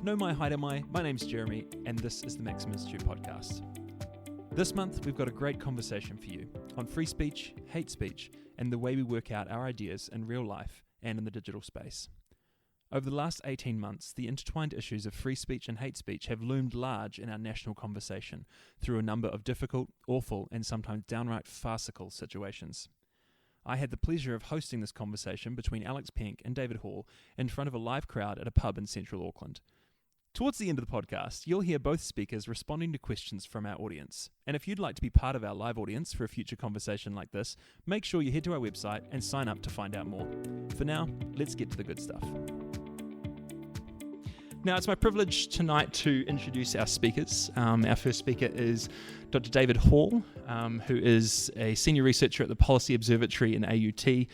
No mai haere mai, my name's Jeremy, and this is the Maxim Institute podcast. This month, we've got a great conversation for you on free speech, hate speech, and the way we work out our ideas in real life and in the digital space. Over the last 18 months, the intertwined issues of free speech and hate speech have loomed large in our national conversation through a number of difficult, awful, and sometimes downright farcical situations. I had the pleasure of hosting this conversation between Alex Penk and David Hall in front of a live crowd at a pub in central Auckland. Towards the end of the podcast, you'll hear both speakers responding to questions from our audience. And if you'd like to be part of our live audience for a future conversation like this, make sure you head to our website and sign up to find out more. For now, let's get to the good stuff. Now, it's my privilege tonight to introduce our speakers. Our first speaker is Dr. David Hall, who is a senior researcher at the Policy Observatory in AUT.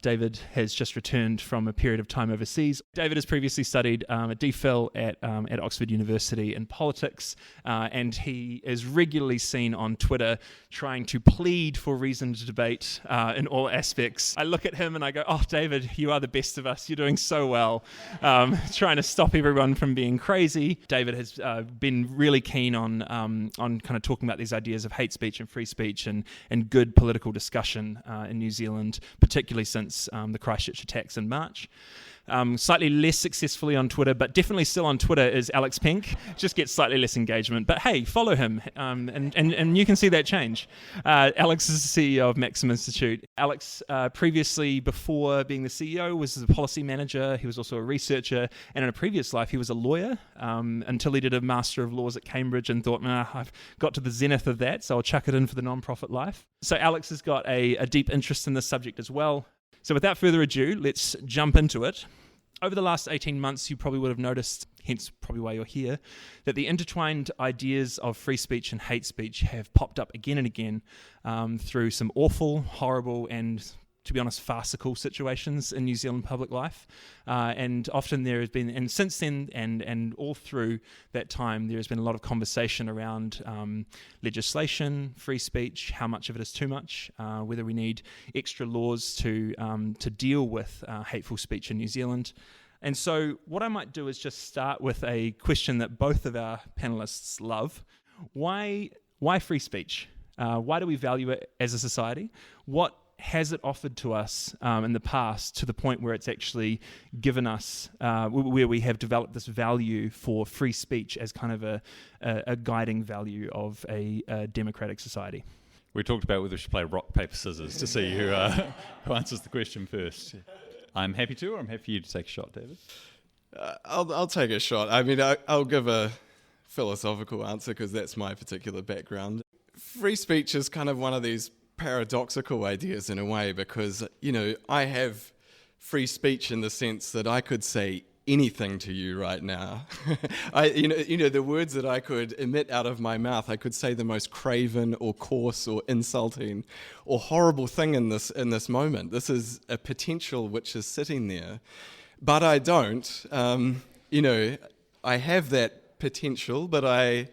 David has just returned from a period of time overseas. David has previously studied a D.Phil at Oxford University in politics, and he is regularly seen on Twitter trying to plead for reasoned debate in all aspects. I look at him and I go, "Oh, David, you are the best of us. You're doing so well," trying to stop everyone from being crazy. David has been really keen on kind of talking about these ideas of hate speech and free speech and good political discussion in New Zealand, particularly since the Christchurch attacks in March. Slightly less successfully on Twitter, but definitely still on Twitter, is Alex Penk. Just gets slightly less engagement, but hey, follow him, and you can see that change. Alex is the CEO of Maxim Institute. Alex, previously, before being the CEO, was the policy manager. He was also a researcher, and in a previous life, he was a lawyer, until he did a Master of Laws at Cambridge and thought, I've got to the zenith of that, so I'll chuck it in for the non-profit life. So Alex has got a deep interest in this subject as well. So without further ado, let's jump into it. Over the last 18 months, you probably would have noticed, hence probably why you're here, that the intertwined ideas of free speech and hate speech have popped up again and again through some awful, horrible, and, to be honest, farcical situations in New Zealand public life. And often there has been, and since then and all through that time, there has been a lot of conversation around legislation, free speech, how much of it is too much, whether we need extra laws to deal with hateful speech in New Zealand. And so what I might do is just start with a question that both of our panelists love. Why free speech? Why do we value it as a society? What has it offered to us in the past to the point where it's actually given us, where we have developed this value for free speech as kind of a guiding value of a democratic society? We talked about whether we should play rock, paper, scissors to see who answers the question first. I'm happy to, or I'm happy for you to take a shot, David? I'll take a shot. I mean, I'll give a philosophical answer because that's my particular background. Free speech is kind of one of these paradoxical ideas in a way because, I have free speech in the sense that I could say anything to you right now. The words that I could emit out of my mouth, I could say the most craven or coarse or insulting or horrible thing in this moment. This is a potential which is sitting there, but I don't. I have that potential, but I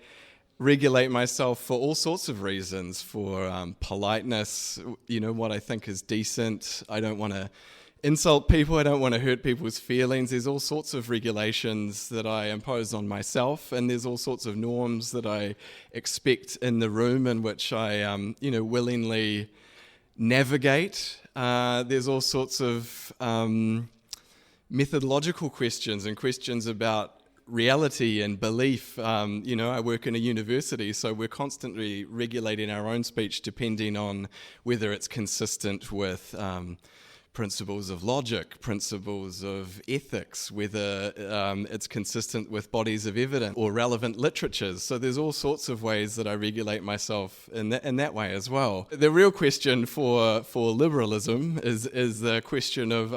regulate myself for all sorts of reasons, for politeness, what I think is decent. I don't want to insult people. I don't want to hurt people's feelings. There's all sorts of regulations that I impose on myself, and there's all sorts of norms that I expect in the room in which I, willingly navigate. There's all sorts of methodological questions and questions about reality and belief. I work in a university, so we're constantly regulating our own speech depending on whether it's consistent with principles of logic, principles of ethics, whether it's consistent with bodies of evidence or relevant literatures. So there's all sorts of ways that I regulate myself in that way as well. The real question for liberalism is the question of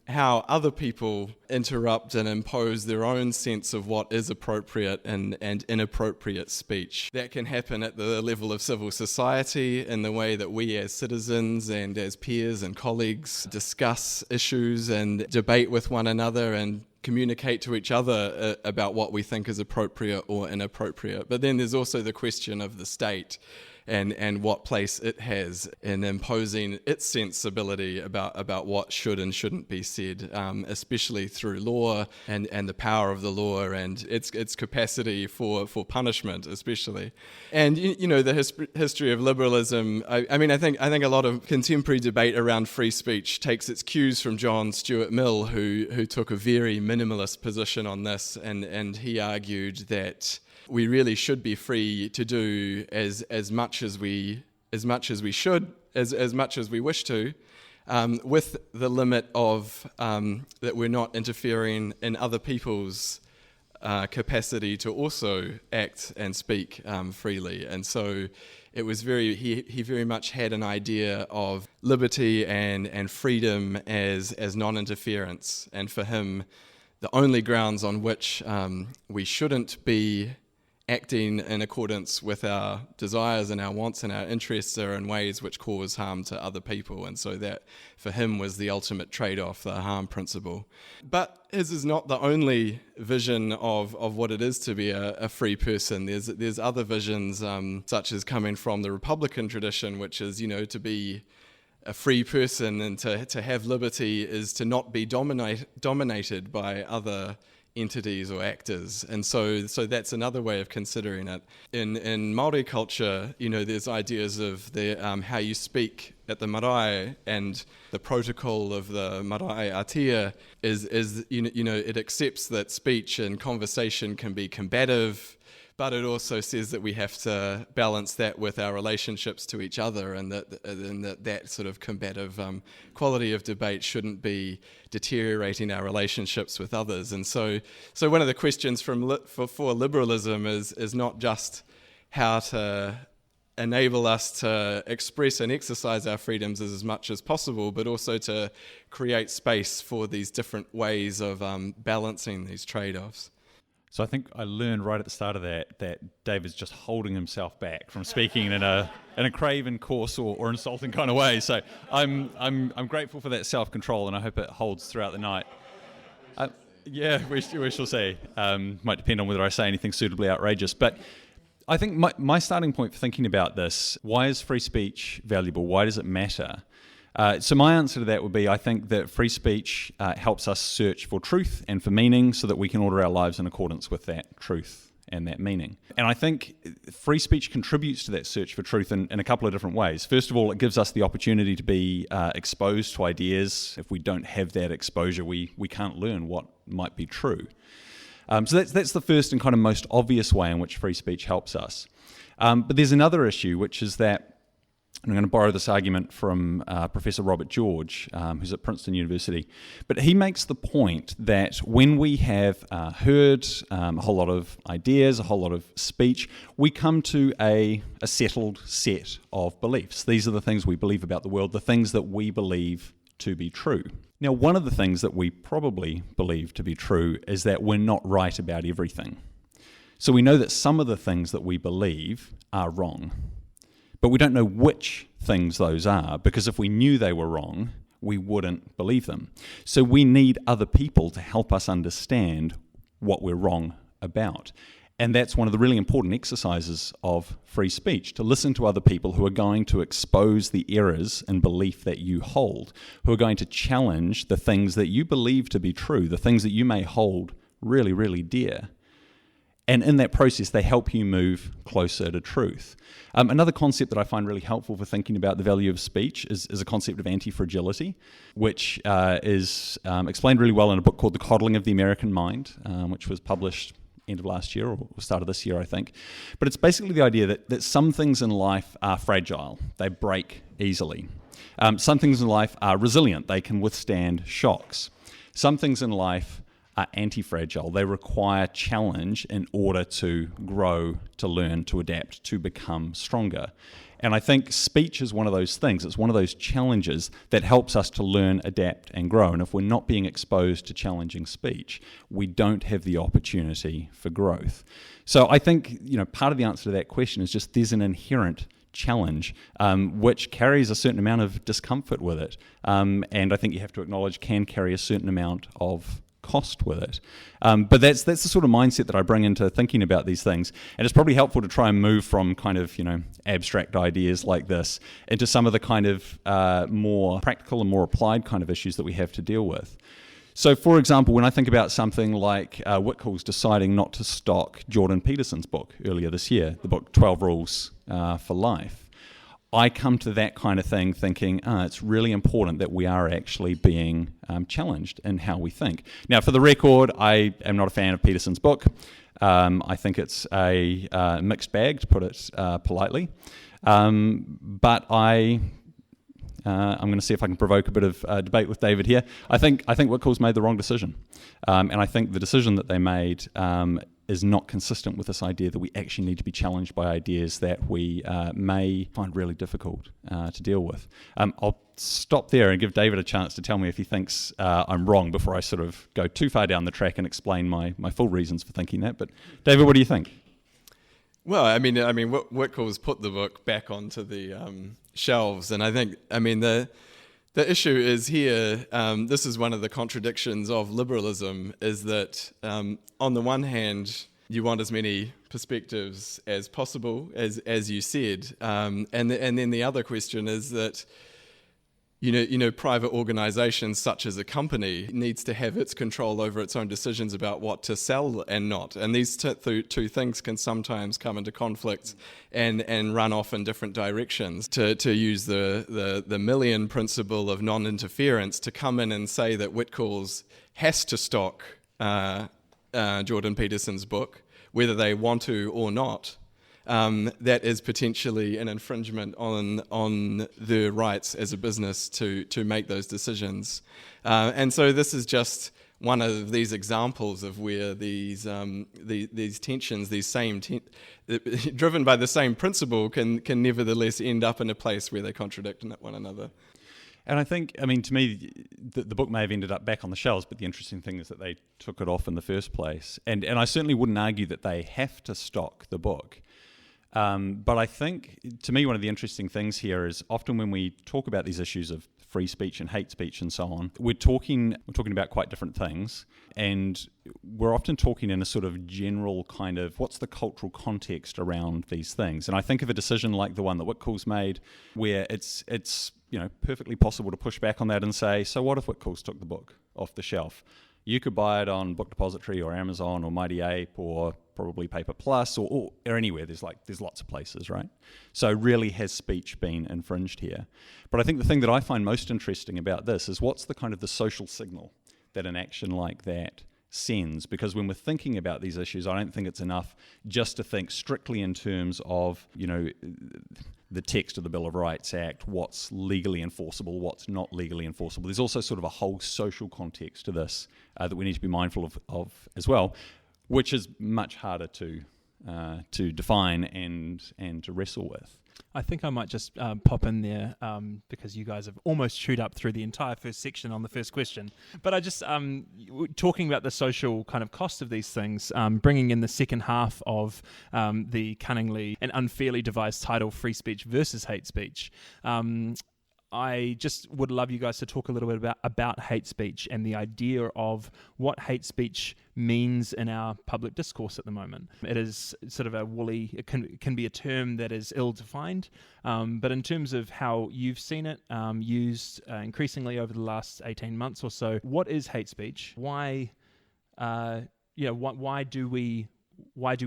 how other people interrupt and impose their own sense of what is appropriate and inappropriate speech. That can happen at the level of civil society in the way that we as citizens and as peers and colleagues discuss issues and debate with one another and communicate to each other about what we think is appropriate or inappropriate. But then there's also the question of the state and what place it has in imposing its sensibility about what should and shouldn't be said, especially through law and the power of the law and its capacity for punishment, especially. And the history of liberalism. I think a lot of contemporary debate around free speech takes its cues from John Stuart Mill, who took a very minimalist position on this, and he argued that we really should be free to do as much as we should, as much as we wish to, with the limit of that we're not interfering in other people's capacity to also act and speak freely. And so it was he very much had an idea of liberty and freedom as non-interference, and for him the only grounds on which we shouldn't be acting in accordance with our desires and our wants and our interests are in ways which cause harm to other people. And so that, for him, was the ultimate trade-off, the harm principle. But his is not the only vision of what it is to be a free person. There's other visions, such as coming from the Republican tradition, which is, to be a free person and to have liberty is to not be dominated by other entities or actors. And so that's another way of considering it. In Māori culture, there's ideas of the how you speak at the marae, and the protocol of the marae atia is it accepts that speech and conversation can be combative, but it also says that we have to balance that with our relationships to each other, and that sort of combative quality of debate shouldn't be deteriorating our relationships with others. And so one of the questions for liberalism is not just how to enable us to express and exercise our freedoms as much as possible, but also to create space for these different ways of balancing these trade-offs. So I think I learned right at the start of that David's just holding himself back from speaking in a craven, coarse, or insulting kind of way. So I'm grateful for that self-control, and I hope it holds throughout the night. Yeah, we shall see. Might depend on whether I say anything suitably outrageous. But I think my starting point for thinking about this: why is free speech valuable? Why does it matter? So my answer to that would be, I think that free speech helps us search for truth and for meaning so that we can order our lives in accordance with that truth and that meaning. And I think free speech contributes to that search for truth in a couple of different ways. First of all, it gives us the opportunity to be exposed to ideas. If we don't have that exposure, we can't learn what might be true. So that's the first and kind of most obvious way in which free speech helps us. But there's another issue, which is that, and I'm going to borrow this argument from Professor Robert George, who's at Princeton University. But he makes the point that when we have heard a whole lot of ideas, a whole lot of speech, we come to a settled set of beliefs. These are the things we believe about the world, the things that we believe to be true. Now, one of the things that we probably believe to be true is that we're not right about everything. So we know that some of the things that we believe are wrong. But we don't know which things those are, because if we knew they were wrong, we wouldn't believe them. So we need other people to help us understand what we're wrong about. And that's one of the really important exercises of free speech, to listen to other people who are going to expose the errors in belief that you hold, who are going to challenge the things that you believe to be true, the things that you may hold really, really dear. And in that process, they help you move closer to truth. Another concept that I find really helpful for thinking about the value of speech is a concept of anti-fragility, which is explained really well in a book called The Coddling of the American Mind, which was published end of last year or start of this year, I think. But it's basically the idea that some things in life are fragile. They break easily. Some things in life are resilient. They can withstand shocks. Some things in life are anti-fragile. They require challenge in order to grow, to learn, to adapt, to become stronger. And I think speech is one of those things. It's one of those challenges that helps us to learn, adapt, and grow. And if we're not being exposed to challenging speech, we don't have the opportunity for growth. So I think, part of the answer to that question is just there's an inherent challenge which carries a certain amount of discomfort with it. And I think you have to acknowledge can carry a certain amount of cost with it. But that's the sort of mindset that I bring into thinking about these things. And it's probably helpful to try and move from kind of, abstract ideas like this into some of the kind of more practical and more applied kind of issues that we have to deal with. So, for example, when I think about something like Whitcoul's deciding not to stock Jordan Peterson's book earlier this year, the book 12 Rules for Life, I come to that kind of thing thinking, it's really important that we are actually being challenged in how we think. Now, for the record, I am not a fan of Peterson's book. I think it's a mixed bag, to put it politely. But I'm going to see if I can provoke a bit of debate with David here. I think Whitcoul's made the wrong decision. And I think the decision that they made is not consistent with this idea that we actually need to be challenged by ideas that we may find really difficult to deal with. I'll stop there and give David a chance to tell me if he thinks I'm wrong before I sort of go too far down the track and explain my full reasons for thinking that. But David, what do you think? Well, Whitcoul's put the book back onto the shelves, and I think, the issue is here, this is one of the contradictions of liberalism, is that on the one hand, you want as many perspectives as possible, as you said, and then the other question is that private organisations such as a company needs to have its control over its own decisions about what to sell and not. And these two things can sometimes come into conflict and run off in different directions. To use the Millian principle of non-interference, to come in and say that Whitcoul's has to stock Jordan Peterson's book, whether they want to or not, that is potentially an infringement on their rights as a business to make those decisions. And so this is just one of these examples of where these tensions, driven by the same principle, can nevertheless end up in a place where they contradict one another. And I think, to me, the book may have ended up back on the shelves, but the interesting thing is that they took it off in the first place. And I certainly wouldn't argue that they have to stock the book. But I think, to me, one of the interesting things here is often when we talk about these issues of free speech and hate speech and so on, we're talking about quite different things, and we're often talking in a sort of general kind of what's the cultural context around these things. And I think of a decision like the one that Whitcoul's made, where it's perfectly possible to push back on that and say, so what if Whitcoul's took the book off the shelf? You could buy it on Book Depository or Amazon or Mighty Ape or probably Paper Plus or anywhere. There's lots of places, right? So really, has speech been infringed here? But I think the thing that I find most interesting about this is what's the kind of the social signal that an action like that sends? Because when we're thinking about these issues, I don't think it's enough just to think strictly in terms of, the text of the Bill of Rights Act, what's legally enforceable, what's not legally enforceable. There's also sort of a whole social context to this that we need to be mindful of as well, which is much harder to define and to wrestle with. I think I might just pop in there because you guys have almost chewed up through the entire first section on the first question. But I just, talking about the social kind of cost of these things, bringing in the second half of the cunningly and unfairly devised title, Free Speech versus Hate Speech, I just would love you guys to talk a little bit about hate speech and the idea of what hate speech means in our public discourse at the moment. It is sort of it can be a term that is ill-defined, but in terms of how you've seen it used increasingly over the last 18 months or so, what is hate speech? Why do we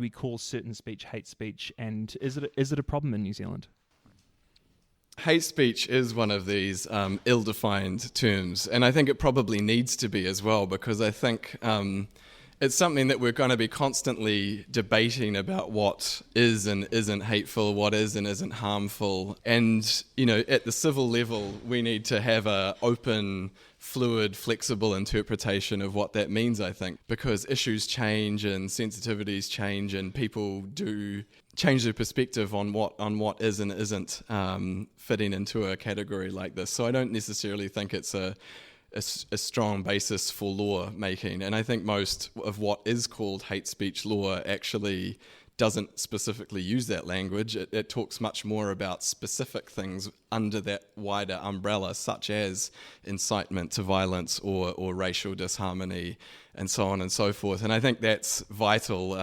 call certain speech hate speech, and is it a problem in New Zealand? Hate speech is one of these ill-defined terms, and I think it probably needs to be as well, because I think it's something that we're going to be constantly debating about what is and isn't hateful, what is and isn't harmful. And, at the civil level, we need to have an open, fluid, flexible interpretation of what that means, I think, because issues change and sensitivities change and people do change their perspective on what is and isn't fitting into a category like this. So I don't necessarily think it's a strong basis for law making, and I think most of what is called hate speech law actually doesn't specifically use that language. It talks much more about specific things under that wider umbrella, such as incitement to violence or racial disharmony and so on and so forth. And I think that's vital,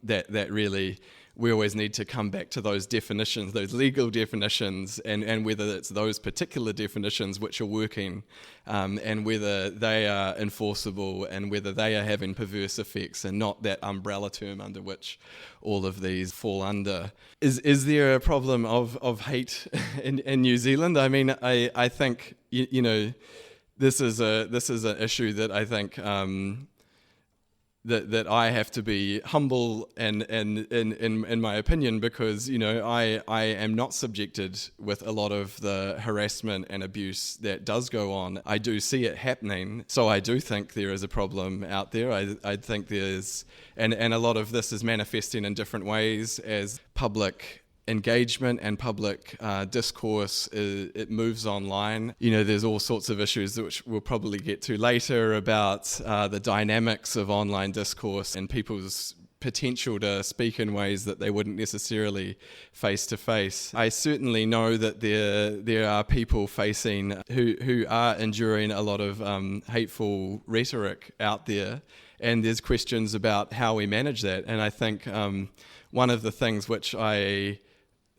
that really we always need to come back to those definitions, those legal definitions, and whether it's those particular definitions which are working, and whether they are enforceable and whether they are having perverse effects, and not that umbrella term under which all of these fall under. Is there a problem of hate in New Zealand? I mean, I think this is an issue that I think that I have to be humble and in my opinion, because I am not subjected with a lot of the harassment and abuse that does go on. I do see it happening, so I do think there is a problem out there. I think there's and a lot of this is manifesting in different ways as public engagement and public discourse, it moves online. There's all sorts of issues which we'll probably get to later about the dynamics of online discourse and people's potential to speak in ways that they wouldn't necessarily face to face. I certainly know that there are people facing who are enduring a lot of hateful rhetoric out there, and there's questions about how we manage that. And I think one of the things which I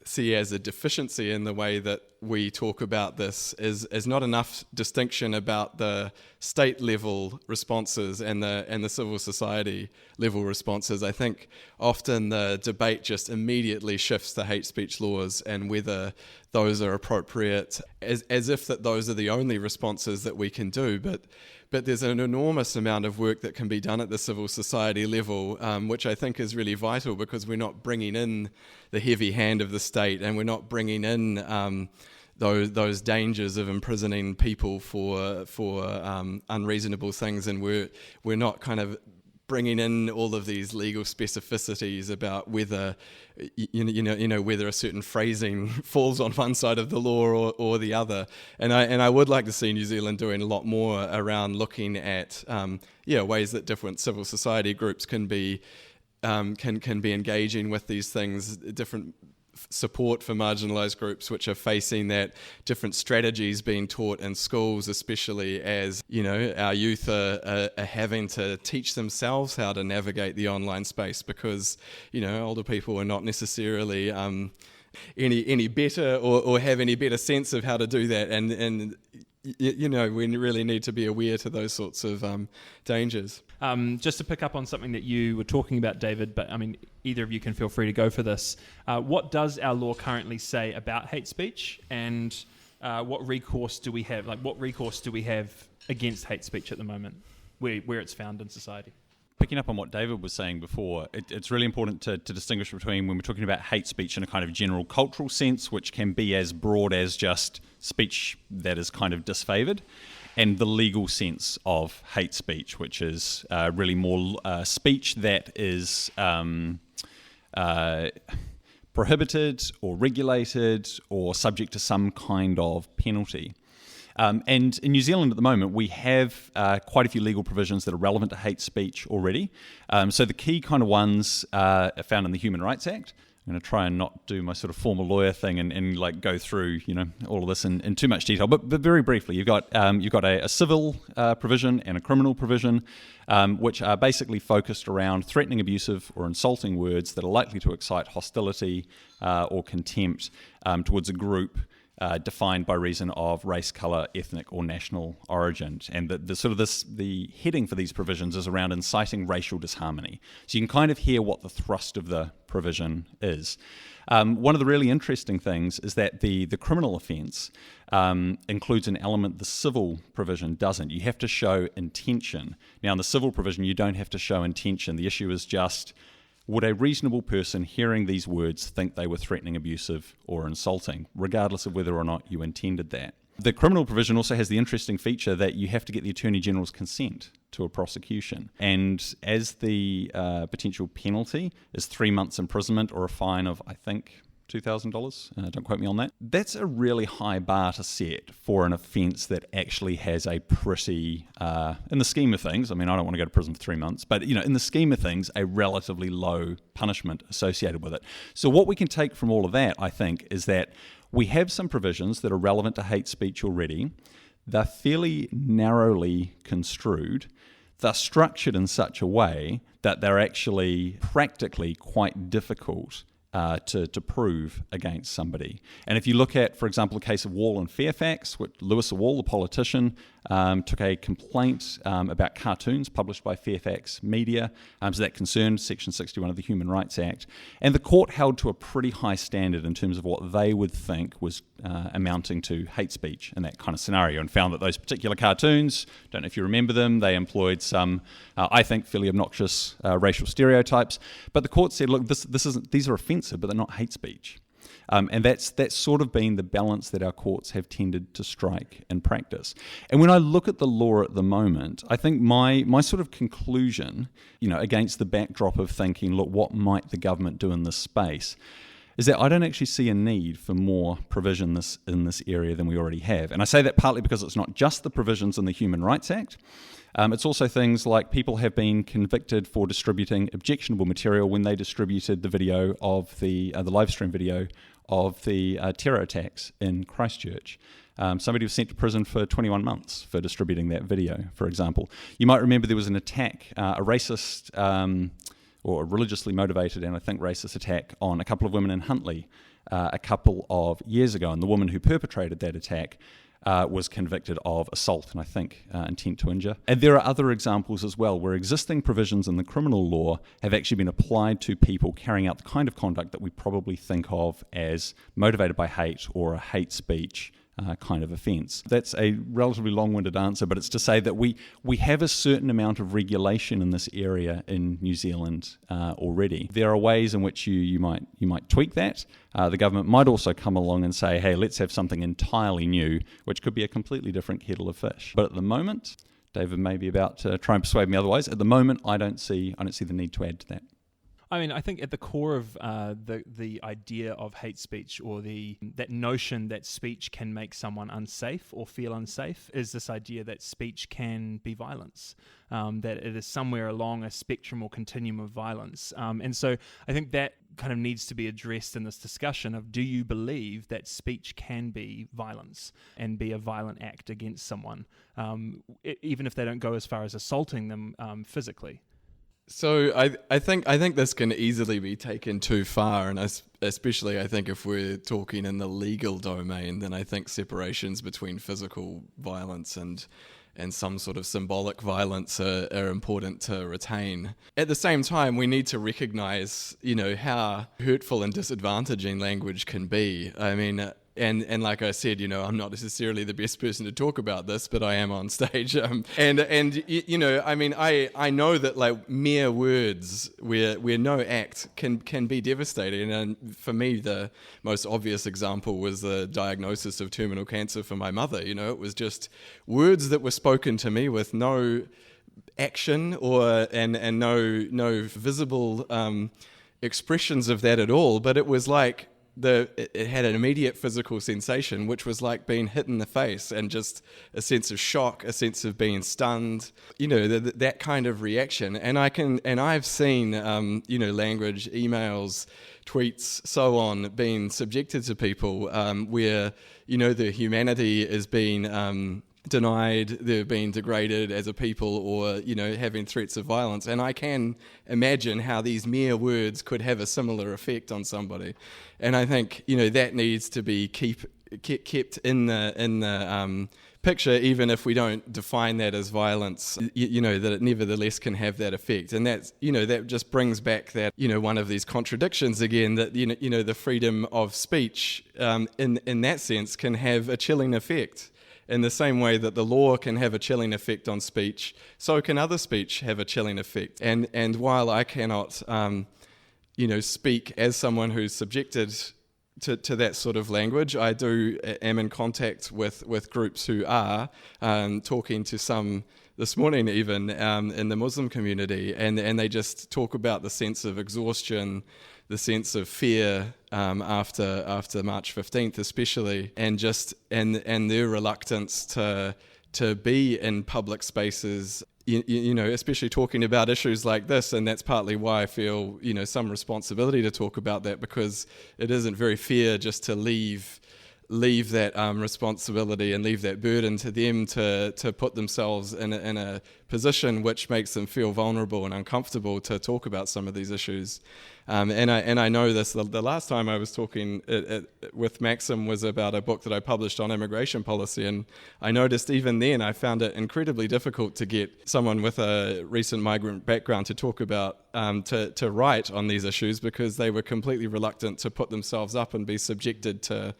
see as a deficiency in the way that we talk about this is not enough distinction about the state level responses and the civil society level responses. I think often the debate just immediately shifts to hate speech laws and whether those are appropriate, as if that those are the only responses that we can do. But there's an enormous amount of work that can be done at the civil society level, which I think is really vital, because we're not bringing in the heavy hand of the state, and we're not bringing in those dangers of imprisoning people for unreasonable things, and we're not kind of bringing in all of these legal specificities about whether whether a certain phrasing falls on one side of the law or the other. And I would like to see New Zealand doing a lot more around looking at ways that different civil society groups can be engaging with these things, different support for marginalised groups which are facing that, different strategies being taught in schools, especially as our youth are having to teach themselves how to navigate the online space, because older people are not necessarily any better or have any better sense of how to do that, and we really need to be aware to those sorts of dangers. Just to pick up on something that you were talking about, David, but I mean, either of you can feel free to go for this. What does our law currently say about hate speech, and what recourse do we have? What recourse do we have against hate speech at the moment, where it's found in society? Picking up on what David was saying before, it's really important to distinguish between when we're talking about hate speech in a kind of general cultural sense, which can be as broad as just speech that is kind of disfavoured, and the legal sense of hate speech, which is really more speech that is prohibited or regulated or subject to some kind of penalty. And in New Zealand at the moment, we have quite a few legal provisions that are relevant to hate speech already. So the key kind of ones are found in the Human Rights Act. I'm going to try and not do my sort of formal lawyer thing and go through all of this in too much detail. But very briefly, you've got a civil provision and a criminal provision, which are basically focused around threatening, abusive, or insulting words that are likely to excite hostility or contempt towards a group defined by reason of race, colour, ethnic or national origin. And the heading for these provisions is around inciting racial disharmony. So you can kind of hear what the thrust of the provision is. One of the really interesting things is that the criminal offence includes an element the civil provision doesn't. You have to show intention. Now in the civil provision you don't have to show intention. The issue is just, would a reasonable person hearing these words think they were threatening, abusive, or insulting, regardless of whether or not you intended that? The criminal provision also has the interesting feature that you have to get the Attorney General's consent to a prosecution. And as the potential penalty is 3 months imprisonment or a fine of, I think, $2,000. Don't quote me on that. That's a really high bar to set for an offence that actually has a pretty, in the scheme of things, I mean, I don't want to go to prison for 3 months, but, in the scheme of things, a relatively low punishment associated with it. So what we can take from all of that, I think, is that we have some provisions that are relevant to hate speech already. They're fairly narrowly construed. They're structured in such a way that they're actually practically quite difficult to prove against somebody. And if you look at, for example, the case of Wall and Fairfax, which Lewis Wall, the politician, took a complaint about cartoons published by Fairfax Media, so that concerned Section 61 of the Human Rights Act. And the court held to a pretty high standard in terms of what they would think was amounting to hate speech in that kind of scenario, and found that those particular cartoons, don't know if you remember them, they employed some, I think, fairly obnoxious racial stereotypes. But the court said, look, these are offensive, but they're not hate speech. And that's sort of been the balance that our courts have tended to strike in practice. And when I look at the law at the moment, I think my sort of conclusion, against the backdrop of thinking, look, what might the government do in this space, is that I don't actually see a need for more provision in this area than we already have. And I say that partly because it's not just the provisions in the Human Rights Act. It's also things like people have been convicted for distributing objectionable material when they distributed the video of the live stream video of the terror attacks in Christchurch. Somebody was sent to prison for 21 months for distributing that video, for example. You might remember there was an attack, a racist or a religiously motivated and I think racist attack on a couple of women in Huntly a couple of years ago, and the woman who perpetrated that attack was convicted of assault and I think intent to injure. And there are other examples as well where existing provisions in the criminal law have actually been applied to people carrying out the kind of conduct that we probably think of as motivated by hate or a hate speech kind of offence. That's a relatively long-winded answer, but it's to say that we have a certain amount of regulation in this area in New Zealand already. There are ways in which you might tweak that. The government might also come along and say, hey, let's have something entirely new, which could be a completely different kettle of fish. But at the moment, David may be about to try and persuade me otherwise. At the moment, I don't see the need to add to that. I mean, I think at the core of the idea of hate speech, or that notion that speech can make someone unsafe or feel unsafe, is this idea that speech can be violence, that it is somewhere along a spectrum or continuum of violence. And so I think that kind of needs to be addressed in this discussion of, do you believe that speech can be violence and be a violent act against someone, even if they don't go as far as assaulting them physically? So I think this can easily be taken too far, and especially I think if we're talking in the legal domain, then I think separations between physical violence and some sort of symbolic violence are important to retain. At the same time, we need to recognise, how hurtful and disadvantaging language can be. I mean, and like I said, I'm not necessarily the best person to talk about this, but I am on stage. I mean, I know that like mere words where no act can be devastating. And for me, the most obvious example was the diagnosis of terminal cancer for my mother. It was just words that were spoken to me with no action and no visible expressions of that at all. But it was like, it had an immediate physical sensation, which was like being hit in the face, and just a sense of shock, a sense of being stunned, that kind of reaction. And I've seen, language, emails, tweets, so on, being subjected to people where, their humanity is being denied, they're being degraded as a people, or having threats of violence. And I can imagine how these mere words could have a similar effect on somebody. And I think that needs to be kept in the picture, even if we don't define that as violence. That it nevertheless can have that effect. And that's that just brings back that one of these contradictions again, that the freedom of speech in that sense can have a chilling effect. In the same way that the law can have a chilling effect on speech, so can other speech have a chilling effect. And while I cannot, speak as someone who's subjected, to that sort of language. I am in contact with groups who are talking to some this morning even in the Muslim community, and they just talk about the sense of exhaustion, the sense of fear after March 15th especially, and their reluctance to be in public spaces, you know, especially talking about issues like this. And that's partly why I feel, you know, some responsibility to talk about that, because it isn't very fair just to leave that responsibility and leave that burden to them to put themselves in a position which makes them feel vulnerable and uncomfortable to talk about some of these issues. And I know this. The last time I was talking with Maxim was about a book that I published on immigration policy, and I noticed even then I found it incredibly difficult to get someone with a recent migrant background to talk about to write on these issues, because they were completely reluctant to put themselves up and be subjected to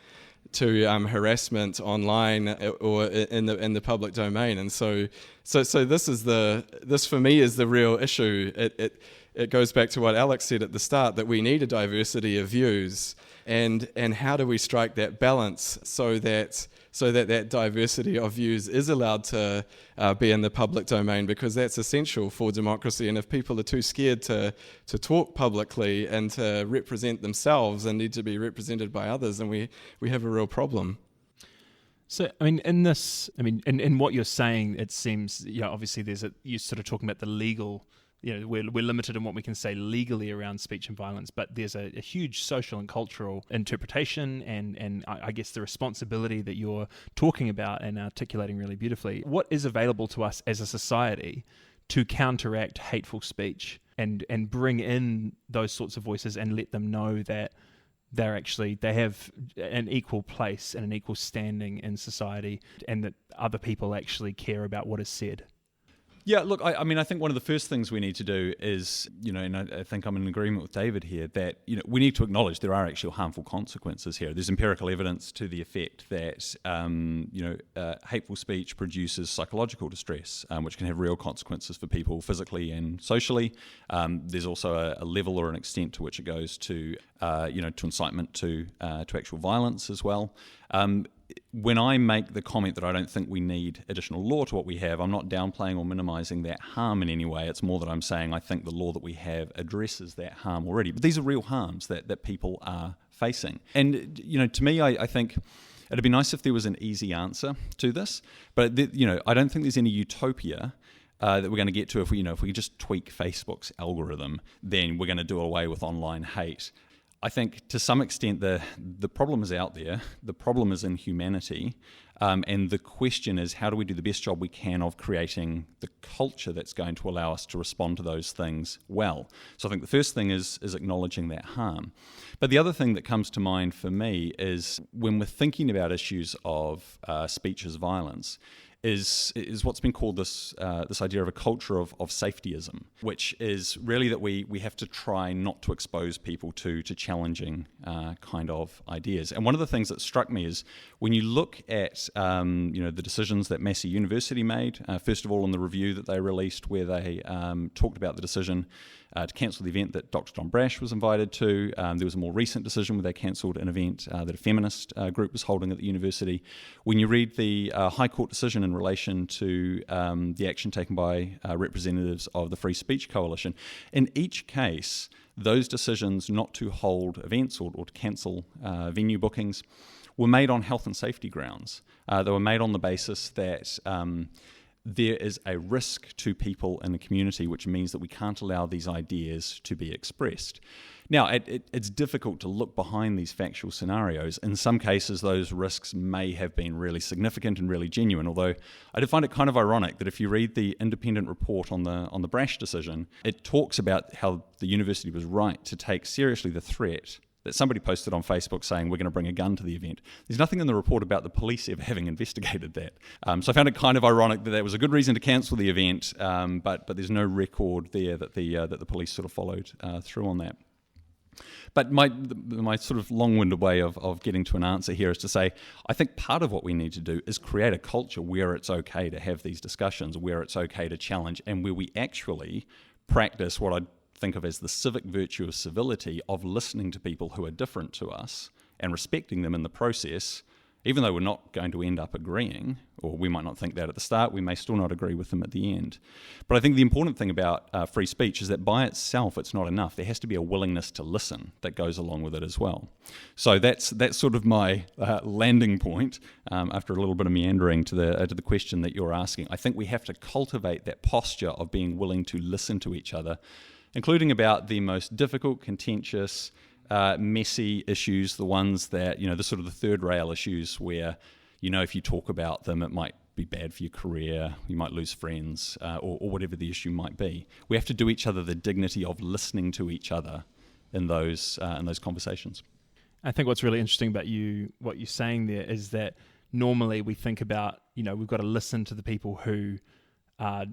harassment online or in the public domain. And so this for me is the real issue. It goes back to what Alex said at the start, that we need a diversity of views, and how do we strike that balance so that diversity of views is allowed to be in the public domain, because that's essential for democracy. And if people are too scared to talk publicly and to represent themselves and need to be represented by others, then we have a real problem. So, I mean, in what you're saying, it seems, obviously you're sort of talking about the legal, we're limited in what we can say legally around speech and violence, but there's a huge social and cultural interpretation and I guess the responsibility that you're talking about and articulating really beautifully. What is available to us as a society to counteract hateful speech and bring in those sorts of voices and let them know that they have an equal place and an equal standing in society, and that other people actually care about what is said? Yeah, look, I think one of the first things we need to do is, and I think I'm in agreement with David here, that, we need to acknowledge there are actual harmful consequences here. There's empirical evidence to the effect that, hateful speech produces psychological distress, which can have real consequences for people physically and socially. There's also a level or an extent to which it goes to incitement to actual violence as well. When I make the comment that I don't think we need additional law to what we have, I'm not downplaying or minimising that harm in any way. It's more that I'm saying I think the law that we have addresses that harm already. But these are real harms that people are facing. And, to me, I think it'd be nice if there was an easy answer to this. But, I don't think there's any utopia that we're going to get to if we just tweak Facebook's algorithm, then we're going to do away with online hate. I think to some extent the problem is out there. The problem is in humanity, and the question is, how do we do the best job we can of creating the culture that's going to allow us to respond to those things well? So I think the first thing is acknowledging that harm. But the other thing that comes to mind for me is when we're thinking about issues of speech as violence, is what's been called this idea of a culture of safetyism, which is really that we have to try not to expose people to challenging kind of ideas. And one of the things that struck me is when you look at the decisions that Massey University made, first of all in the review that they released where they talked about the decision to cancel the event that Dr. John Brash was invited to. There was a more recent decision where they cancelled an event that a feminist group was holding at the university. When you read the High Court decision in relation to the action taken by representatives of the Free Speech Coalition, in each case, those decisions not to hold events or to cancel venue bookings were made on health and safety grounds. They were made on the basis that there is a risk to people in the community, which means that we can't allow these ideas to be expressed. Now, it's difficult to look behind these factual scenarios. In some cases, those risks may have been really significant and really genuine, although I do find it kind of ironic that if you read the independent report on the Brash decision, it talks about how the university was right to take seriously the threat that somebody posted on Facebook saying we're going to bring a gun to the event. There's nothing in the report about the police ever having investigated that. So I found it kind of ironic that was a good reason to cancel the event, but there's no record there that the police sort of followed through on that. But my sort of long-winded way of getting to an answer here is to say, I think part of what we need to do is create a culture where it's okay to have these discussions, where it's okay to challenge, and where we actually practice what I'd think of as the civic virtue of civility, of listening to people who are different to us and respecting them in the process, even though we're not going to end up agreeing, or we might not think that at the start, we may still not agree with them at the end. But I think the important thing about free speech is that by itself, it's not enough. There has to be a willingness to listen that goes along with it as well. So that's sort of my landing point after a little bit of meandering to the question that you're asking. I think we have to cultivate that posture of being willing to listen to each other, including about the most difficult, contentious, messy issues, the ones that, the sort of the third rail issues where, if you talk about them, it might be bad for your career, you might lose friends, or whatever the issue might be. We have to do each other the dignity of listening to each other in those conversations. I think what's really interesting about what you're saying there is that normally we think about, we've got to listen to the people who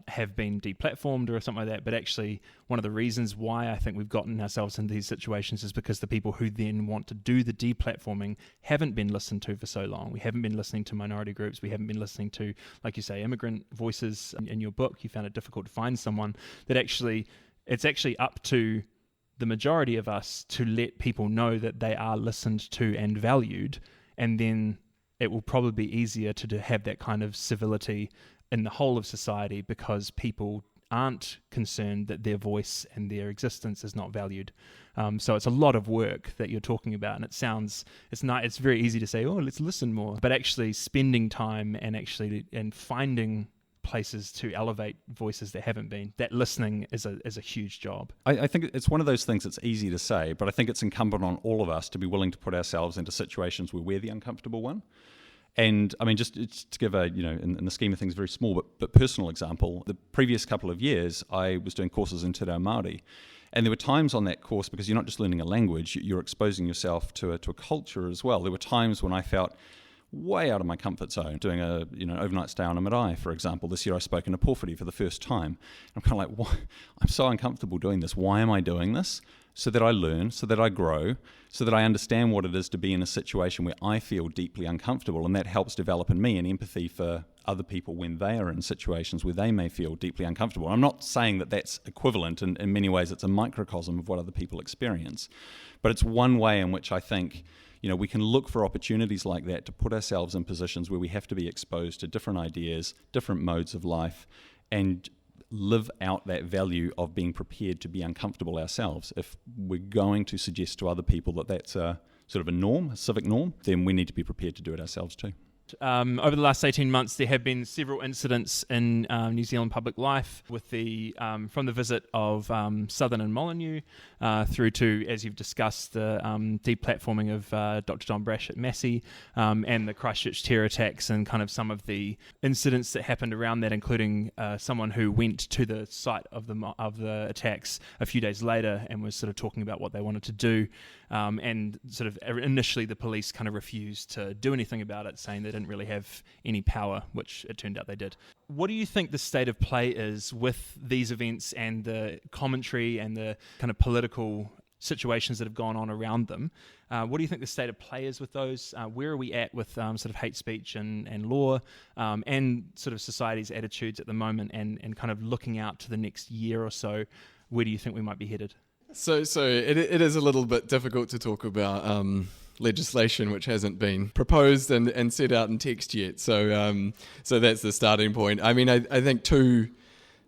have been deplatformed or something like that, but actually one of the reasons why I think we've gotten ourselves in these situations is because the people who then want to do the deplatforming haven't been listened to for so long. We haven't been listening to minority groups. We haven't been listening to, like you say, immigrant voices. In your book, you found it difficult to find someone that it's actually up to the majority of us to let people know that they are listened to and valued, and then it will probably be easier to have that kind of civility in the whole of society because people aren't concerned that their voice and their existence is not valued. So it's a lot of work that you're talking about, and it's very easy to say, oh, let's listen more, but actually spending time and finding places to elevate voices that haven't been, that listening is a huge job. I think it's one of those things that's easy to say, but I think it's incumbent on all of us to be willing to put ourselves into situations where we're the uncomfortable one. And I mean, just to give in the scheme of things, very small but personal example, the previous couple of years, I was doing courses in Te Reo Māori. And there were times on that course, because you're not just learning a language, you're exposing yourself to a culture as well. There were times when I felt way out of my comfort zone, doing an overnight stay on a marae, for example. This year I spoke in a pōwhiri for the first time. I'm kind of like, what? I'm so uncomfortable doing this. Why am I doing this? So that I learn, so that I grow, so that I understand what it is to be in a situation where I feel deeply uncomfortable, and that helps develop in me an empathy for other people when they are in situations where they may feel deeply uncomfortable. I'm not saying that that's equivalent. In many ways, it's a microcosm of what other people experience. But it's one way in which I think we can look for opportunities like that to put ourselves in positions where we have to be exposed to different ideas, different modes of life, and live out that value of being prepared to be uncomfortable ourselves. If we're going to suggest to other people that that's a sort of a norm, a civic norm, then we need to be prepared to do it ourselves too. Over the last 18 months, there have been several incidents in New Zealand public life with from the visit of Southern and Molyneux through to, as you've discussed, the deplatforming of Dr. John Brash at Massey and the Christchurch terror attacks and kind of some of the incidents that happened around that, including someone who went to the site of the attacks a few days later and was sort of talking about what they wanted to do. And sort of initially the police kind of refused to do anything about it, saying they didn't really have any power, which it turned out they did. What do you think the state of play is with these events and the commentary and the kind of political situations that have gone on around them? What do you think the state of play is with those? Where are we at with sort of hate speech and law and sort of society's attitudes at the moment and kind of looking out to the next year or so? Where do you think we might be headed? So it is a little bit difficult to talk about legislation which hasn't been proposed and set out in text yet. So that's the starting point. I mean, I think two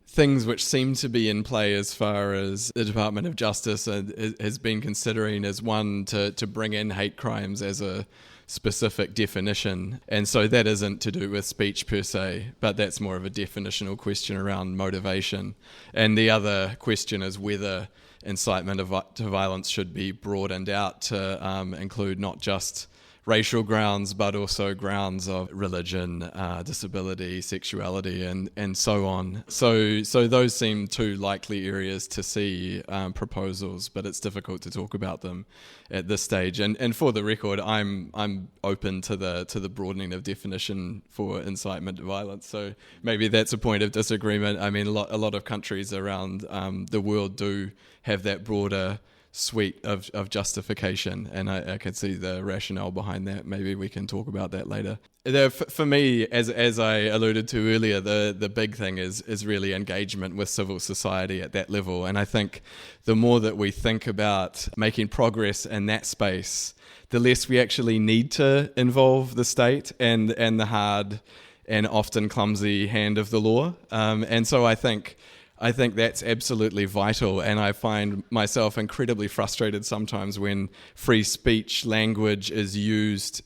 things which seem to be in play as far as the Department of Justice has been considering is one, to bring in hate crimes as a specific definition. And so that isn't to do with speech per se, but that's more of a definitional question around motivation. And the other question is whether incitement to violence should be broadened out to include not just racial grounds, but also grounds of religion, disability, sexuality, and so on. So those seem two likely areas to see proposals, but it's difficult to talk about them at this stage. And for the record, I'm open to the broadening of definition for incitement to violence. So maybe that's a point of disagreement. I mean, a lot of countries around the world do have that broader suite of justification, and I can see the rationale behind that. Maybe we can talk about that later. For me, as I alluded to earlier, the big thing is really engagement with civil society at that level. And I think the more that we think about making progress in that space, the less we actually need to involve the state and the hard and often clumsy hand of the law. And so I think that's absolutely vital, and I find myself incredibly frustrated sometimes when free speech language is used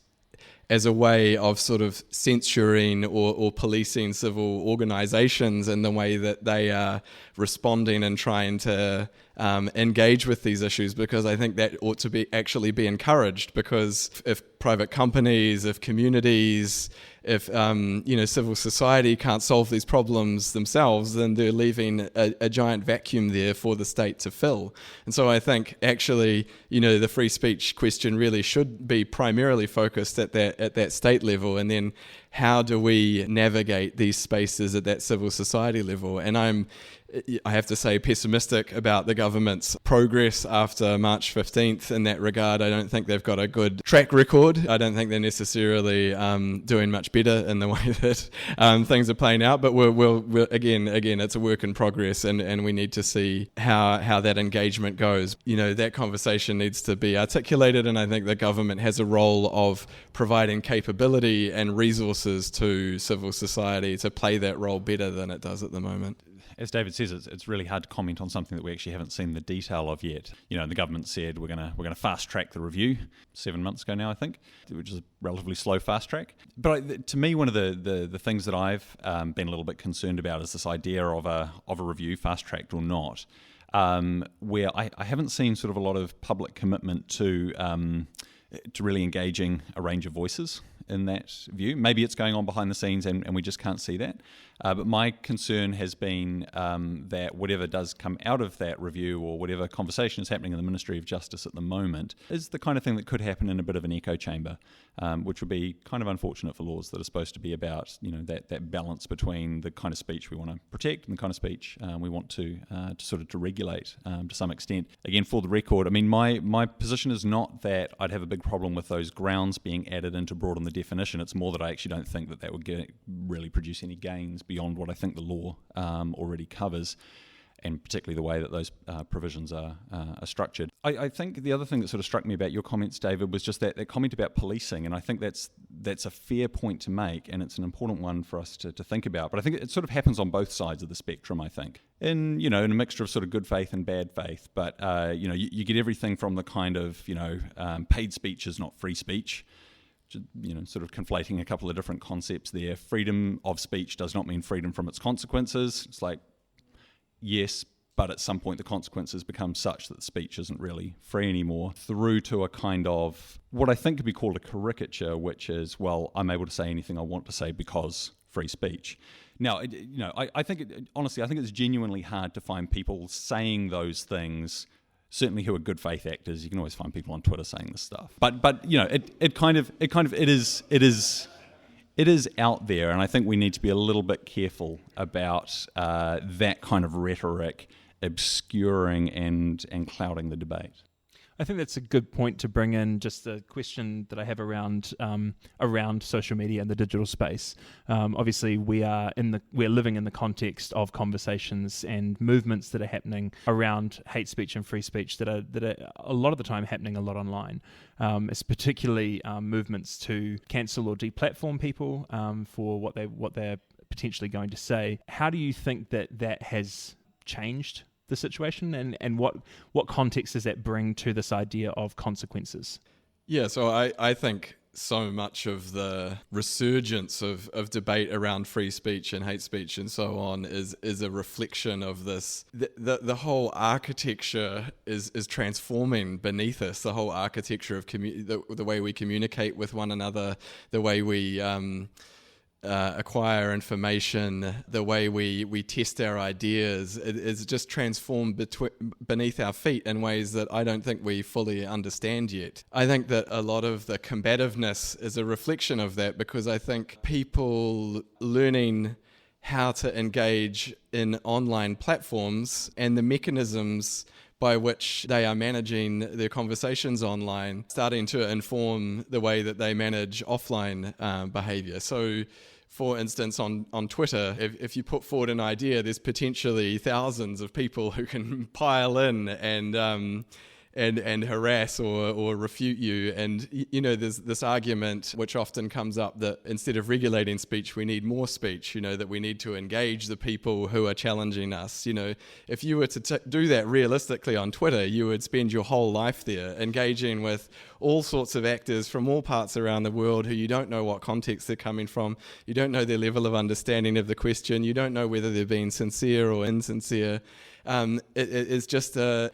as a way of sort of censuring or policing civil organizations in the way that they are responding and trying to engage with these issues, because I think that ought to be actually be encouraged, because if private companies, if communities, if civil society can't solve these problems themselves, then they're leaving a giant vacuum there for the state to fill. And so I think actually, the free speech question really should be primarily focused at that state level, and then how do we navigate these spaces at that civil society level? And I have to say, pessimistic about the government's progress after March 15th in that regard. I don't think they've got a good track record. I don't think they're necessarily doing much better in the way that things are playing out. But we'll again, it's a work in progress, and we need to see how that engagement goes. That conversation needs to be articulated, and I think the government has a role of providing capability and resources to civil society to play that role better than it does at the moment. As David says, it's really hard to comment on something that we actually haven't seen the detail of yet. The government said we're gonna fast track the review 7 months ago now, I think, which is a relatively slow fast track. But to me, one of the things that I've been a little bit concerned about is this idea of a review, fast tracked or not, where I haven't seen sort of a lot of public commitment to really engaging a range of voices in that view. Maybe it's going on behind the scenes and we just can't see that. But my concern has been that whatever does come out of that review, or whatever conversation is happening in the Ministry of Justice at the moment, is the kind of thing that could happen in a bit of an echo chamber, which would be kind of unfortunate for laws that are supposed to be about that balance between the kind of speech we want to protect and the kind of speech we want to regulate to some extent. Again, for the record, I mean, my position is not that I'd have a big problem with those grounds being added in to broaden the definition. It's more that I actually don't think that would really produce any gains beyond what I think the law already covers, and particularly the way that those provisions are structured. I think the other thing that sort of struck me about your comments, David, was just that comment about policing, and I think that's a fair point to make, and it's an important one for us to think about. But I think it sort of happens on both sides of the spectrum, I think, in a mixture of sort of good faith and bad faith. But you get everything from the kind of paid speech is not free speech, sort of conflating a couple of different concepts there. Freedom of speech does not mean freedom from its consequences. It's like, yes, but at some point the consequences become such that speech isn't really free anymore, through to a kind of what I think could be called a caricature, which is, well, I'm able to say anything I want to say because free speech. Now, I think, honestly, I think it's genuinely hard to find people saying those things, certainly who are good faith actors. You can always find people on Twitter saying this stuff. But it is out there, and I think we need to be a little bit careful about that kind of rhetoric obscuring and clouding the debate. I think that's a good point to bring in, just the question that I have around social media and the digital space. Obviously, we're living in the context of conversations and movements that are happening around hate speech and free speech that are a lot of the time happening a lot online. It's particularly movements to cancel or deplatform people for what they're potentially going to say. How do you think that has changed the situation, and what context does that bring to this idea of consequences? Yeah, so I think so much of the resurgence of debate around free speech and hate speech and so on is a reflection of this. The whole architecture is transforming beneath us. The whole architecture of the way we communicate with one another, the way we acquire information, the way we test our ideas, is just transformed beneath our feet in ways that I don't think we fully understand yet. I think that a lot of the combativeness is a reflection of that, because I think people learning how to engage in online platforms and the mechanisms by which they are managing their conversations online starting to inform the way that they manage offline behavior. So, for instance, on Twitter, if you put forward an idea, there's potentially thousands of people who can pile in and harass or refute you. And, there's this argument which often comes up that instead of regulating speech, we need more speech, that we need to engage the people who are challenging us. If you were to do that realistically on Twitter, you would spend your whole life there engaging with all sorts of actors from all parts around the world who you don't know what context they're coming from. You don't know their level of understanding of the question. You don't know whether they're being sincere or insincere. It's just a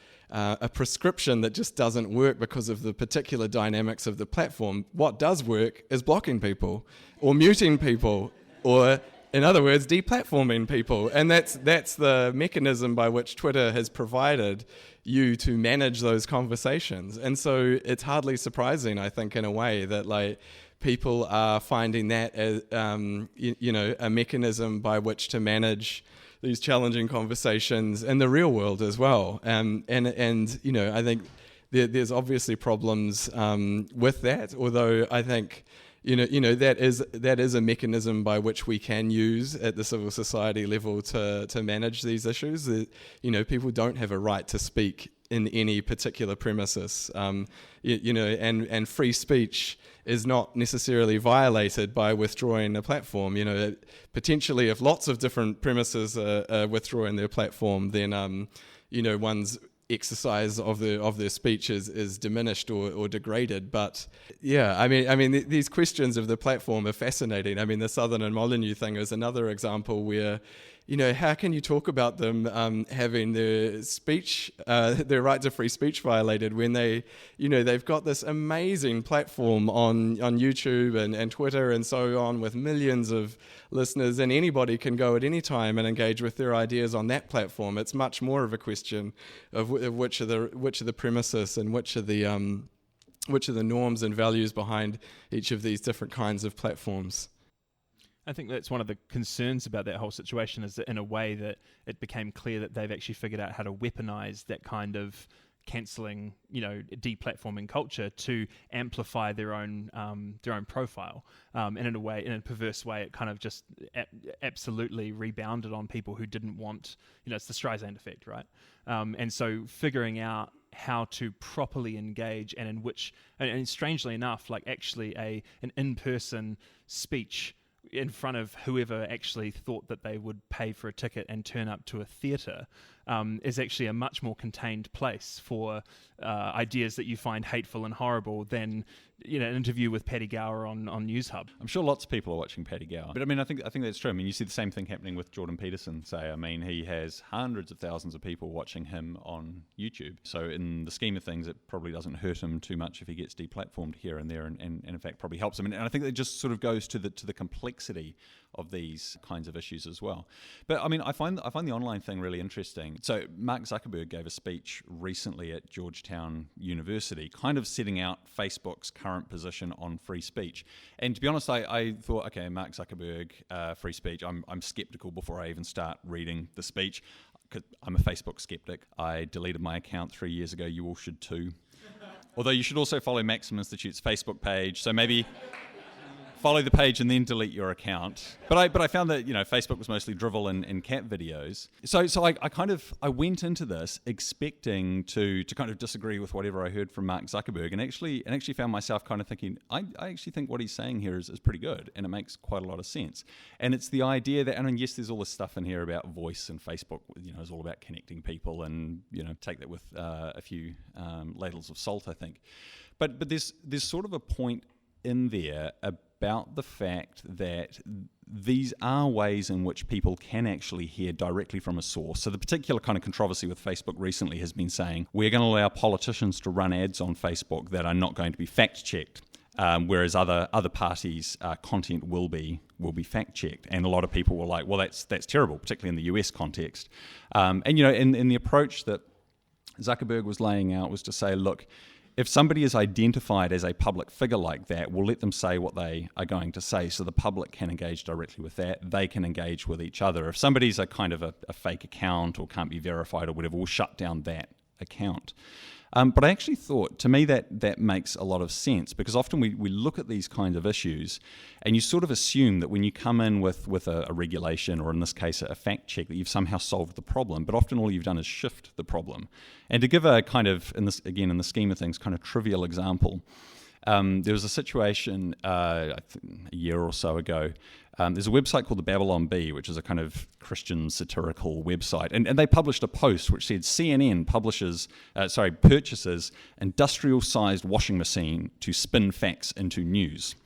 prescription that just doesn't work because of the particular dynamics of the platform. What does work is blocking people or muting people or, in other words, deplatforming people. And that's the mechanism by which Twitter has provided you to manage those conversations. And so it's hardly surprising, I think, in a way that people are finding that as a mechanism by which to manage these challenging conversations in the real world as well. And I think there's obviously problems with that, although I think that is a mechanism by which we can use at the civil society level to manage these issues. People don't have a right to speak in any particular premises, and free speech is not necessarily violated by withdrawing a platform. Potentially, if lots of different premises are withdrawing their platform, then one's exercise of their speech is diminished or degraded. But yeah, I mean, these questions of the platform are fascinating. I mean, the Southern and Molyneux thing is another example where, how can you talk about them having their speech, their right to free speech violated when they've got this amazing platform on YouTube and Twitter and so on with millions of listeners, and anybody can go at any time and engage with their ideas on that platform. It's much more of a question of which are the premises and which are the norms and values behind each of these different kinds of platforms. I think that's one of the concerns about that whole situation, is that in a way that it became clear that they've actually figured out how to weaponize that kind of cancelling, deplatforming culture to amplify their own profile, and in a perverse way, it kind of just absolutely rebounded on people who didn't want, it's the Streisand effect, right? And so figuring out how to properly engage and in which, and strangely enough, actually an in-person speech in front of whoever actually thought that they would pay for a ticket and turn up to a theatre is actually a much more contained place for ideas that you find hateful and horrible than an interview with Paddy Gower on News Hub. I'm sure lots of people are watching Paddy Gower, but I mean, I think that's true. I mean, you see the same thing happening with Jordan Peterson. Say, I mean, he has hundreds of thousands of people watching him on YouTube. So in the scheme of things, it probably doesn't hurt him too much if he gets deplatformed here and there, and in fact probably helps him. And I think that just sort of goes to the complexity of these kinds of issues as well. But I mean, I find the online thing really interesting. So Mark Zuckerberg gave a speech recently at Georgetown University, kind of setting out Facebook's current position on free speech. And to be honest, I thought, okay, Mark Zuckerberg, free speech. I'm skeptical before I even start reading the speech. I'm a Facebook skeptic. I deleted my account 3 years ago. You all should too. Although you should also follow Maxim Institute's Facebook page. So maybe follow the page and then delete your account. But I found that Facebook was mostly drivel and cat videos. So I went into this expecting to kind of disagree with whatever I heard from Mark Zuckerberg, and actually found myself kind of thinking, I actually think what he's saying here is pretty good, and it makes quite a lot of sense. And it's the idea that, and yes, there's all this stuff in here about voice, and Facebook is all about connecting people, and take that with a few ladles of salt, I think. But there's sort of a point in there about the fact that these are ways in which people can actually hear directly from a source. So the particular kind of controversy with Facebook recently has been saying, we're going to allow politicians to run ads on Facebook that are not going to be fact-checked, whereas other parties' content will be fact-checked. And a lot of people were like, well, that's terrible, particularly in the US context. And in the approach that Zuckerberg was laying out was to say, look, if somebody is identified as a public figure like that, we'll let them say what they are going to say, so the public can engage directly with that. They can engage with each other. If somebody's a kind of a fake account or can't be verified or whatever, we'll shut down that account. But I actually thought, to me, that makes a lot of sense, because often we look at these kinds of issues and you sort of assume that when you come in with a regulation, or in this case a fact check, that you've somehow solved the problem, but often all you've done is shift the problem. And to give a kind of, in the scheme of things, kind of trivial example, there was a situation I think a year or so ago. There's a website called the Babylon Bee, which is a kind of Christian satirical website, and they published a post which said CNN purchases industrial-sized washing machine to spin facts into news,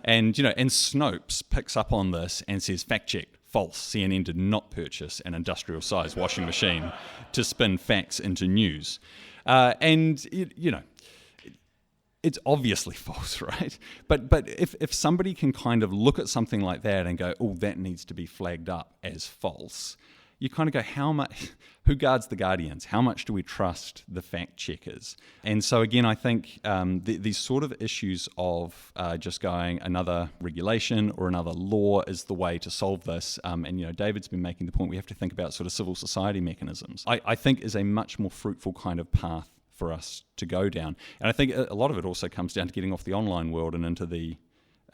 and Snopes picks up on this and says, fact check, false. CNN did not purchase an industrial-sized washing machine to spin facts into news, it's obviously false, right? But if somebody can kind of look at something like that and go, oh, that needs to be flagged up as false, you kind of go, who guards the guardians? How much do we trust the fact checkers? And so again, I think these sort of issues of just going another regulation or another law is the way to solve this. And David's been making the point we have to think about sort of civil society mechanisms. I think is a much more fruitful kind of path for us to go down. And I think a lot of it also comes down to getting off the online world and into the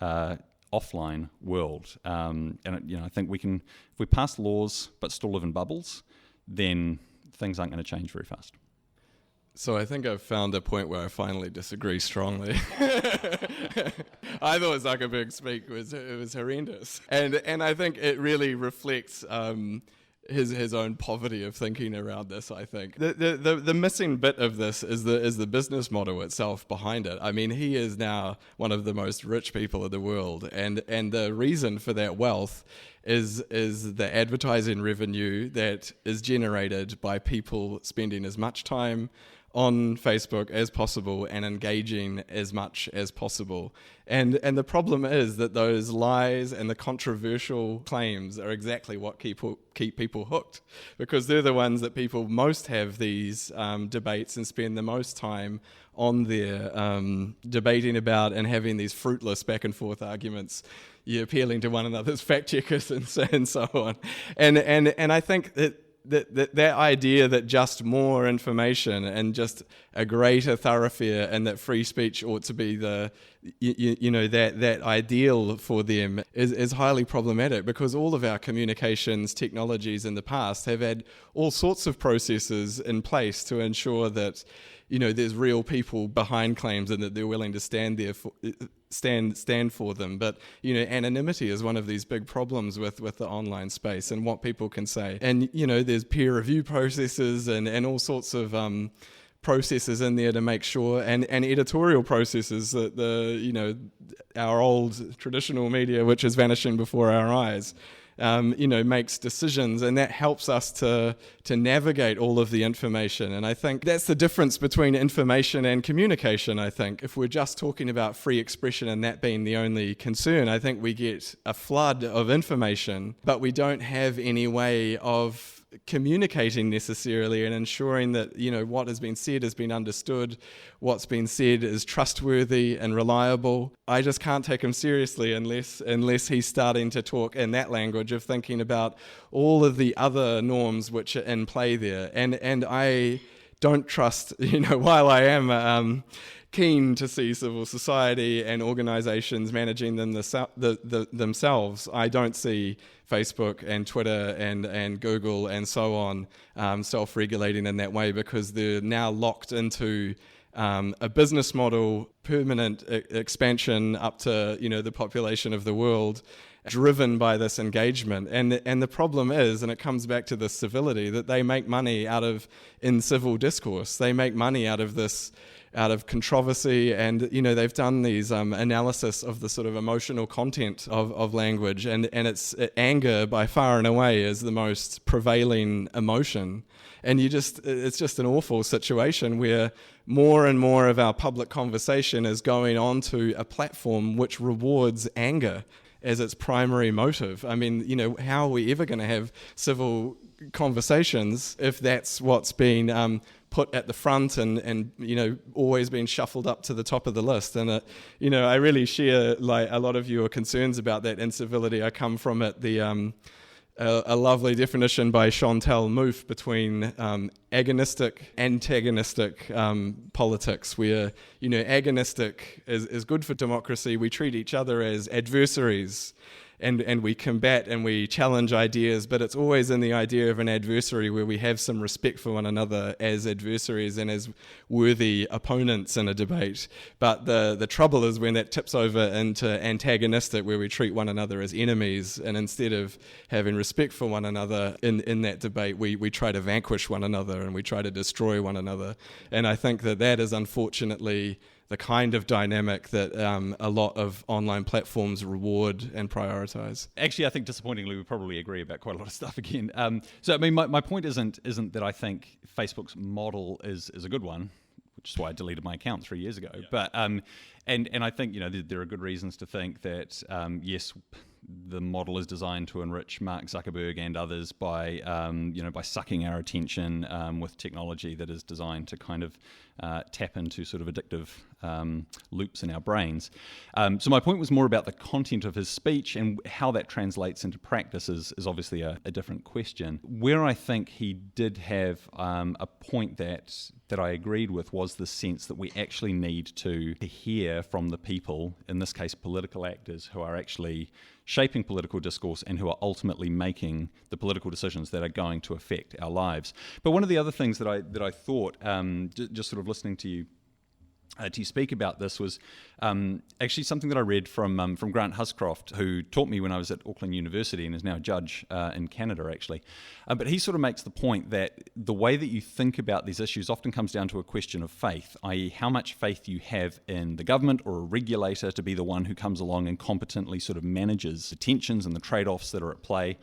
offline world. I think we can, if we pass laws but still live in bubbles, then things aren't going to change very fast. So I think I've found a point where I finally disagree strongly. I thought Zuckerberg's speak it was horrendous, and I think it really reflects his own poverty of thinking around this. I think the missing bit of this is the business model itself behind it. I mean, he is now one of the most rich people in the world, and the reason for that wealth is the advertising revenue that is generated by people spending as much time on Facebook as possible and engaging as much as possible. And the problem is that those lies and the controversial claims are exactly what keep people hooked, because they're the ones that people most have these debates and spend the most time on there debating about and having these fruitless back and forth arguments, appealing to one another's fact checkers and so on. And I think that idea that just more information and just a greater thoroughfare and that free speech ought to be that ideal for them is highly problematic, because all of our communications technologies in the past have had all sorts of processes in place to ensure that there's real people behind claims and that they're willing to stand for them. But anonymity is one of these big problems with the online space and what people can say. And there's peer review processes and all sorts of processes in there to make sure, and editorial processes that our old traditional media, which is vanishing before our eyes, makes decisions, and that helps us to navigate all of the information. And I think that's the difference between information and communication. I think if we're just talking about free expression and that being the only concern, I think we get a flood of information, but we don't have any way of communicating necessarily and ensuring that what has been said has been understood, what's been said is trustworthy and reliable. I just can't take him seriously unless he's starting to talk in that language of thinking about all of the other norms which are in play there. And I don't trust, while I am keen to see civil society and organisations managing them themselves, I don't see Facebook and Twitter and Google and so on self-regulating in that way, because they're now locked into a business model, permanent expansion up to the population of the world, driven by this engagement. And the problem is, and it comes back to the civility, that they make money in civil discourse. They make money out of controversy, and they've done these analysis of the sort of emotional content of language, and it's anger by far and away is the most prevailing emotion. And it's just an awful situation where more and more of our public conversation is going onto a platform which rewards anger as its primary motive. I mean, how are we ever going to have civil conversations if that's what's been put at the front and always been shuffled up to the top of the list? And I really share a lot of your concerns about that incivility. I come from it. a lovely definition by Chantal Mouffe between agonistic, antagonistic politics, where, agonistic is good for democracy. We treat each other as adversaries, and we combat and we challenge ideas, but it's always in the idea of an adversary where we have some respect for one another as adversaries and as worthy opponents in a debate. But the trouble is when that tips over into antagonistic, where we treat one another as enemies, and instead of having respect for one another in that debate, we try to vanquish one another and we try to destroy one another. And I think that is unfortunately the kind of dynamic that a lot of online platforms reward and prioritize. Actually, I think disappointingly, we probably agree about quite a lot of stuff again. So, I mean, my point isn't that I think Facebook's model is a good one, which is why I deleted my account 3 years ago. Yeah. But and I think there are good reasons to think that yes, the model is designed to enrich Mark Zuckerberg and others by sucking our attention with technology that is designed to kind of tap into sort of addictive loops in our brains. So my point was more about the content of his speech, and how that translates into practice is obviously a different question. Where I think he did have a point that I agreed with was the sense that we actually need to hear from the people, in this case political actors, who are actually shaping political discourse and who are ultimately making the political decisions that are going to affect our lives. But one of the other things that I thought, just sort of listening to you speak about this, was actually something that I read from Grant Huscroft, who taught me when I was at Auckland University and is now a judge in Canada, actually. But he sort of makes the point that the way that you think about these issues often comes down to a question of faith, i.e. how much faith you have in the government or a regulator to be the one who comes along and competently sort of manages the tensions and the trade-offs that are at play,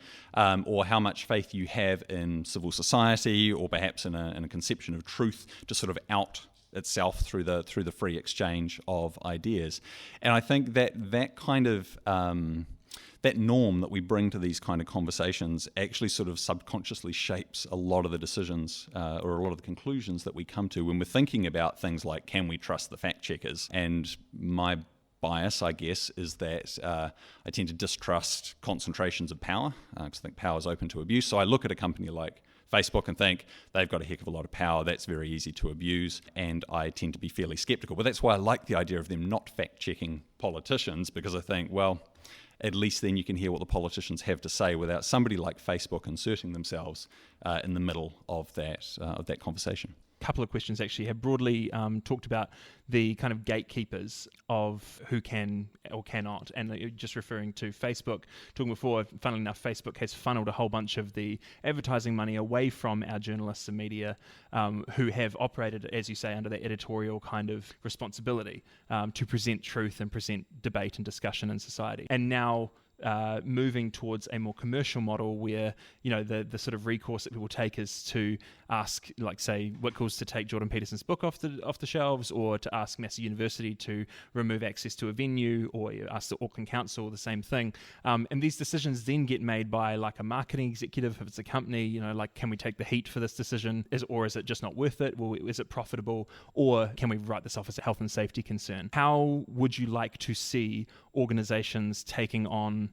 or how much faith you have in civil society, or perhaps in a conception of truth to sort of out itself through the free exchange of ideas. And I think that kind of that norm that we bring to these kind of conversations actually sort of subconsciously shapes a lot of the decisions or a lot of the conclusions that we come to when we're thinking about things like, can we trust the fact checkers? And my bias, I guess, is that I tend to distrust concentrations of power, because I think power is open to abuse. So I look at a company like Facebook and think they've got a heck of a lot of power, that's very easy to abuse, and I tend to be fairly skeptical. But that's why I like the idea of them not fact-checking politicians, because I think, well, at least then you can hear what the politicians have to say without somebody like Facebook inserting themselves in the middle of that conversation. Couple of questions actually have broadly talked about the kind of gatekeepers of who can or cannot, and just referring to Facebook, talking before, funnily enough, Facebook has funneled a whole bunch of the advertising money away from our journalists and media who have operated, as you say, under that editorial kind of responsibility to present truth and present debate and discussion in society. And now moving towards a more commercial model where, the sort of recourse that people take is to ask, like, say, Whitcoulls to take Jordan Peterson's book off the shelves, or to ask Massey University to remove access to a venue, or ask the Auckland Council the same thing. And these decisions then get made by like a marketing executive if it's a company, like, can we take the heat for this decision? Or is it just not worth it? Well, is it profitable? Or can we write this off as a health and safety concern? How would you like to see organizations taking on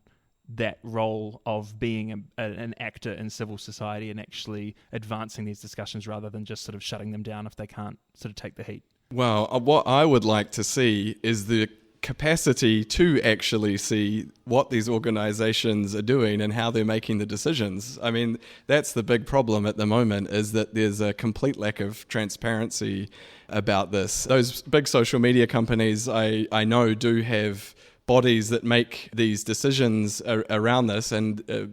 that role of being an actor in civil society and actually advancing these discussions rather than just sort of shutting them down if they can't sort of take the heat? Well, what I would like to see is the capacity to actually see what these organizations are doing and how they're making the decisions. I mean, that's the big problem at the moment, is that there's a complete lack of transparency about this. Those big social media companies I know do have bodies that make these decisions around this, and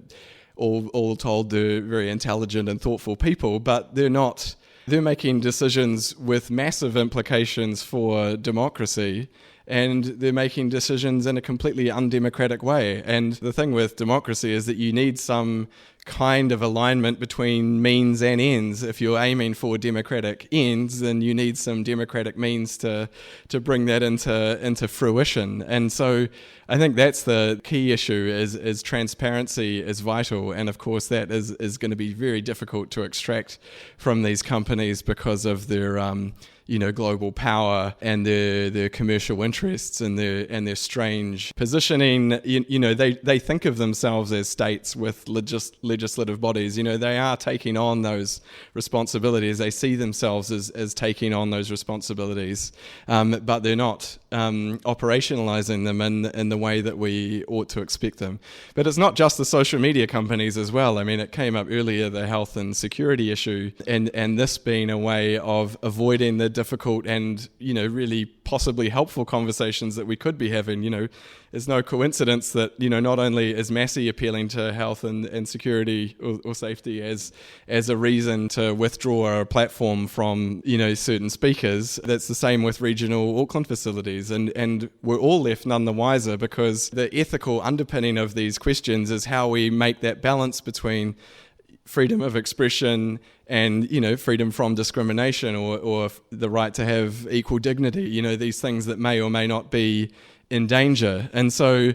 all told they're very intelligent and thoughtful people, but they're making decisions with massive implications for democracy, and they're making decisions in a completely undemocratic way. And the thing with democracy is that you need some kind of alignment between means and ends. If you're aiming for democratic ends, then you need some democratic means to bring that into fruition. And so I think that's the key issue, is transparency is vital. And of course that is going to be very difficult to extract from these companies because of their global power and their commercial interests and their strange positioning. They think of themselves as states with legislative bodies. They are taking on those responsibilities. They see themselves as taking on those responsibilities, but they're not operationalizing them in the way that we ought to expect them. But it's not just the social media companies as well. I mean, it came up earlier, the health and security issue, and this being a way of avoiding the difficult and really possibly helpful conversations that we could be having. It's no coincidence that not only is Massey appealing to health and security or safety as a reason to withdraw a platform from certain speakers, that's the same with regional Auckland facilities, and we're all left none the wiser, because the ethical underpinning of these questions is how we make that balance between freedom of expression and freedom from discrimination, or the right to have equal dignity, these things that may or may not be in danger. And so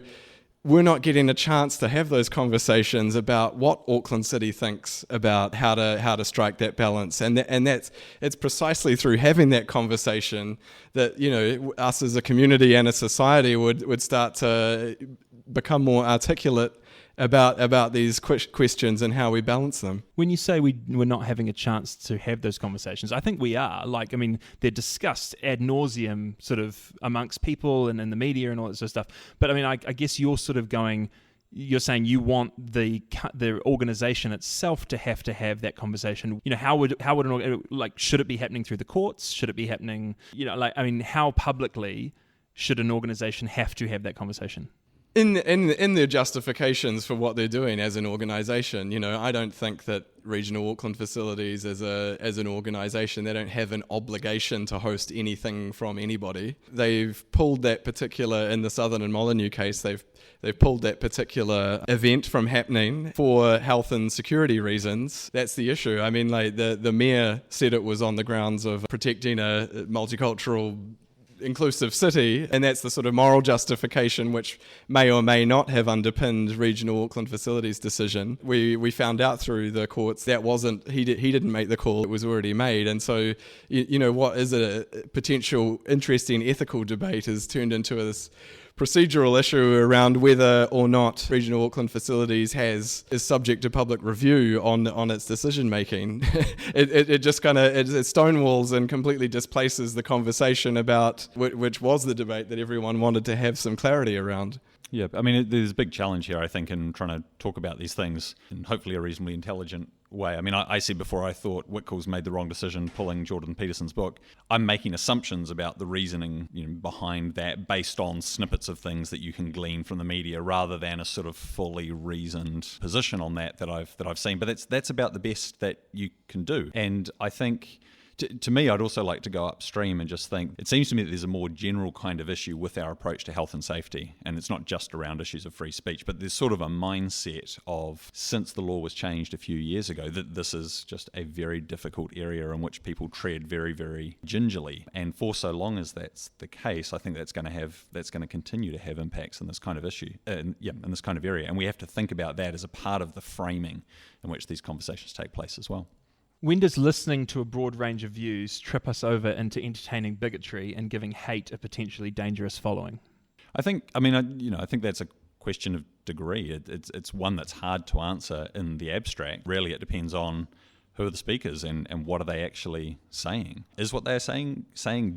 we're not getting a chance to have those conversations about what Auckland City thinks about how to strike that balance, and it's precisely through having that conversation that us as a community and a society would start to become more articulate about these questions and how we balance them. When you say we're not having a chance to have those conversations, I think we are. They're discussed ad nauseum sort of amongst people and in the media and all that sort of stuff. But I guess you're sort of you're saying you want the organisation itself to have that conversation. How would should it be happening through the courts? Should it be happening, how publicly should an organisation have to have that conversation? In their justifications for what they're doing as an organisation, I don't think that regional Auckland facilities as an organisation, they don't have an obligation to host anything from anybody. They've pulled that particular, in the Southern and Molyneux case, they've pulled that particular event from happening for health and security reasons. That's the issue. I mean, the mayor said it was on the grounds of protecting a multicultural inclusive city, and that's the sort of moral justification which may or may not have underpinned regional Auckland facilities decision. We found out through the courts that wasn't, he didn't make the call, it was already made. And so what is a potential interesting ethical debate is turned into this procedural issue around whether or not regional Auckland facilities is subject to public review on its decision making. It just kind of it stonewalls and completely displaces the conversation about which was the debate that everyone wanted to have some clarity around. Yeah, I mean, there's a big challenge here, I think, in trying to talk about these things in hopefully a reasonably intelligent way. I mean, I said before I thought Whitcoul's made the wrong decision pulling Jordan Peterson's book. I'm making assumptions about the reasoning behind that based on snippets of things that you can glean from the media, rather than a sort of fully reasoned position on that I've seen. But that's about the best that you can do. And I think to me, I'd also like to go upstream and just think, it seems to me that there's a more general kind of issue with our approach to health and safety, and it's not just around issues of free speech, but there's sort of a mindset of, since the law was changed a few years ago, that this is just a very difficult area in which people tread very, very gingerly. And for so long as that's the case, I think that's going to continue to have impacts in this kind of issue, in this kind of area. And we have to think about that as a part of the framing in which these conversations take place as well. When does listening to a broad range of views trip us over into entertaining bigotry and giving hate a potentially dangerous following? I think that's a question of degree. It's one that's hard to answer in the abstract. Really, it depends on who are the speakers and what are they actually saying. Is what they're saying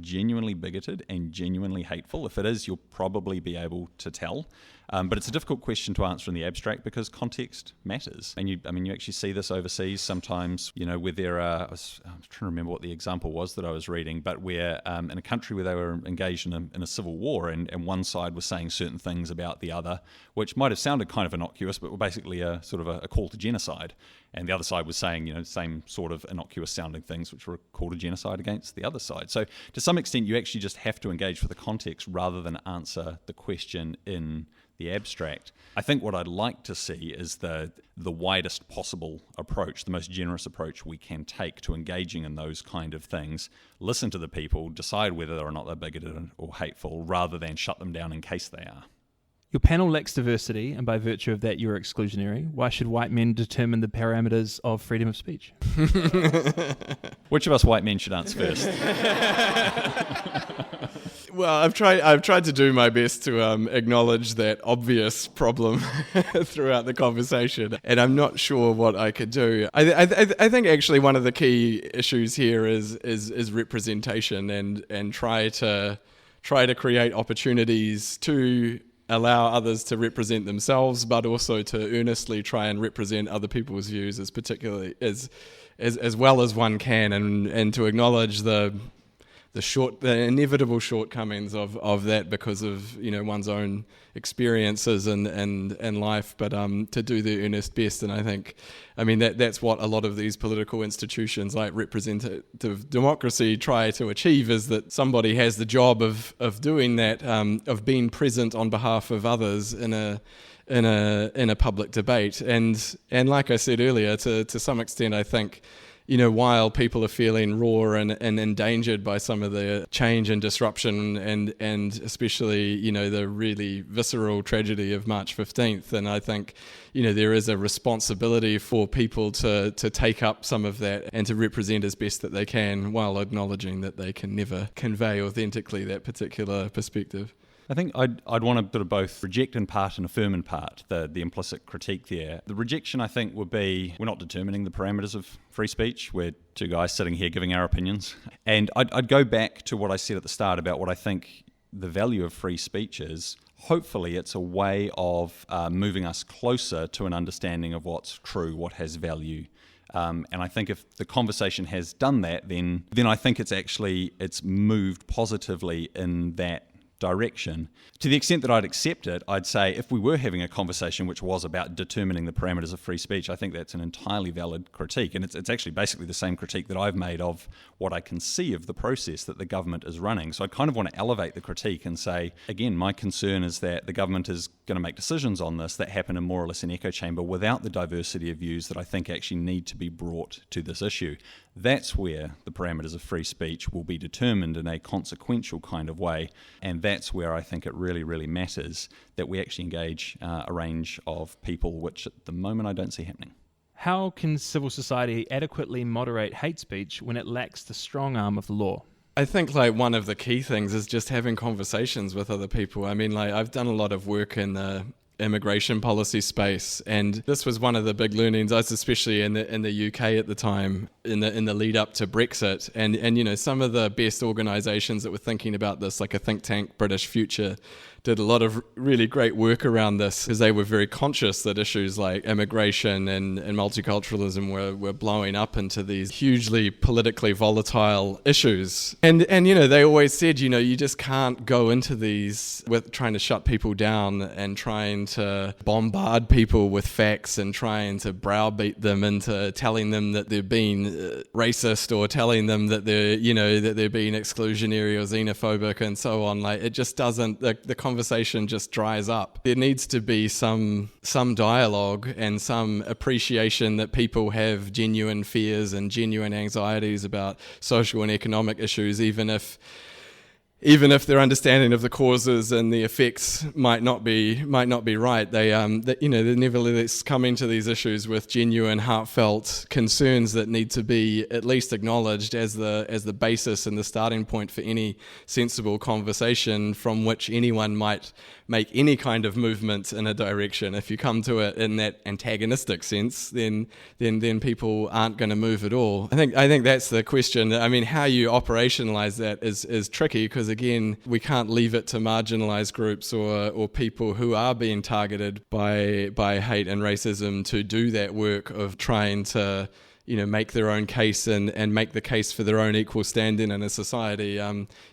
genuinely bigoted and genuinely hateful? If it is, you'll probably be able to tell. But it's a difficult question to answer in the abstract because context matters. And you actually see this overseas sometimes, where there are, I'm trying to remember what the example was that I was reading, but where in a country where they were engaged in a civil war and one side was saying certain things about the other, which might have sounded kind of innocuous, but were basically a sort of a call to genocide. And the other side was saying, same sort of innocuous sounding things, which were a call to genocide against the other side. So to some extent, you actually just have to engage with the context rather than answer the question in the abstract. I think what I'd like to see is the widest possible approach, the most generous approach we can take to engaging in those kind of things. Listen to the people, decide whether or not they're bigoted or hateful, rather than shut them down in case they are. Your panel lacks diversity, and by virtue of that, you're exclusionary. Why should white men determine the parameters of freedom of speech? Which of us white men should answer first? Well, I've tried to do my best to acknowledge that obvious problem throughout the conversation, and I'm not sure what I could do. I think actually one of the key issues here is representation, and try to create opportunities to allow others to represent themselves, but also to earnestly try and represent other people's views as well as one can, and to acknowledge the inevitable shortcomings of that because of one's own experiences and life, but to do their earnest best. And I think, that's what a lot of these political institutions like representative democracy try to achieve, is that somebody has the job of doing that, of being present on behalf of others in a public debate. And like I said earlier, to some extent, I think, while people are feeling raw and endangered by some of the change and disruption and especially, the really visceral tragedy of March 15th. And I think, there is a responsibility for people to take up some of that and to represent as best that they can, while acknowledging that they can never convey authentically that particular perspective. I think I'd want to sort of both reject in part and affirm in part the implicit critique there. The rejection, I think, would be we're not determining the parameters of free speech. We're two guys sitting here giving our opinions. And I'd go back to what I said at the start about what I think the value of free speech is. Hopefully it's a way of moving us closer to an understanding of what's true, what has value. And I think if the conversation has done that, then I think it's moved positively in that direction. To the extent that I'd accept it, I'd say if we were having a conversation which was about determining the parameters of free speech, I think that's an entirely valid critique. And it's actually basically the same critique that I've made of what I can see of the process that the government is running. So I kind of want to elevate the critique and say, again, my concern is that the government is going to make decisions on this that happen in more or less an echo chamber without the diversity of views that I think actually need to be brought to this issue. That's where the parameters of free speech will be determined in a consequential kind of way, and that's where I think it really, really matters that we actually engage a range of people, which at the moment I don't see happening. How can civil society adequately moderate hate speech when it lacks the strong arm of the law? I think one of the key things is just having conversations with other people. I've done a lot of work in the immigration policy space, and this was one of the big learnings, especially in the UK at the time, in the lead up to Brexit, and some of the best organisations that were thinking about this, like a think tank, British Future, did a lot of really great work around this, because they were very conscious that issues like immigration and multiculturalism were blowing up into these hugely politically volatile issues. And they always said, you just can't go into these with trying to shut people down and trying to bombard people with facts and trying to browbeat them into telling them that they're being racist, or telling them that they're being exclusionary or xenophobic and so on. It just doesn't, the conversation just dries up. There needs to be some dialogue and some appreciation that people have genuine fears and genuine anxieties about social and economic issues, even if their understanding of the causes and the effects might not be right. They're nevertheless coming to these issues with genuine, heartfelt concerns that need to be at least acknowledged as the basis and the starting point for any sensible conversation from which anyone might make any kind of movement in a direction. If you come to it in that antagonistic sense, then people aren't going to move at all. I think that's the question. How you operationalize that is tricky, because again, we can't leave it to marginalized groups or people who are being targeted by hate and racism to do that work of trying to make their own case and make the case for their own equal standing in a society.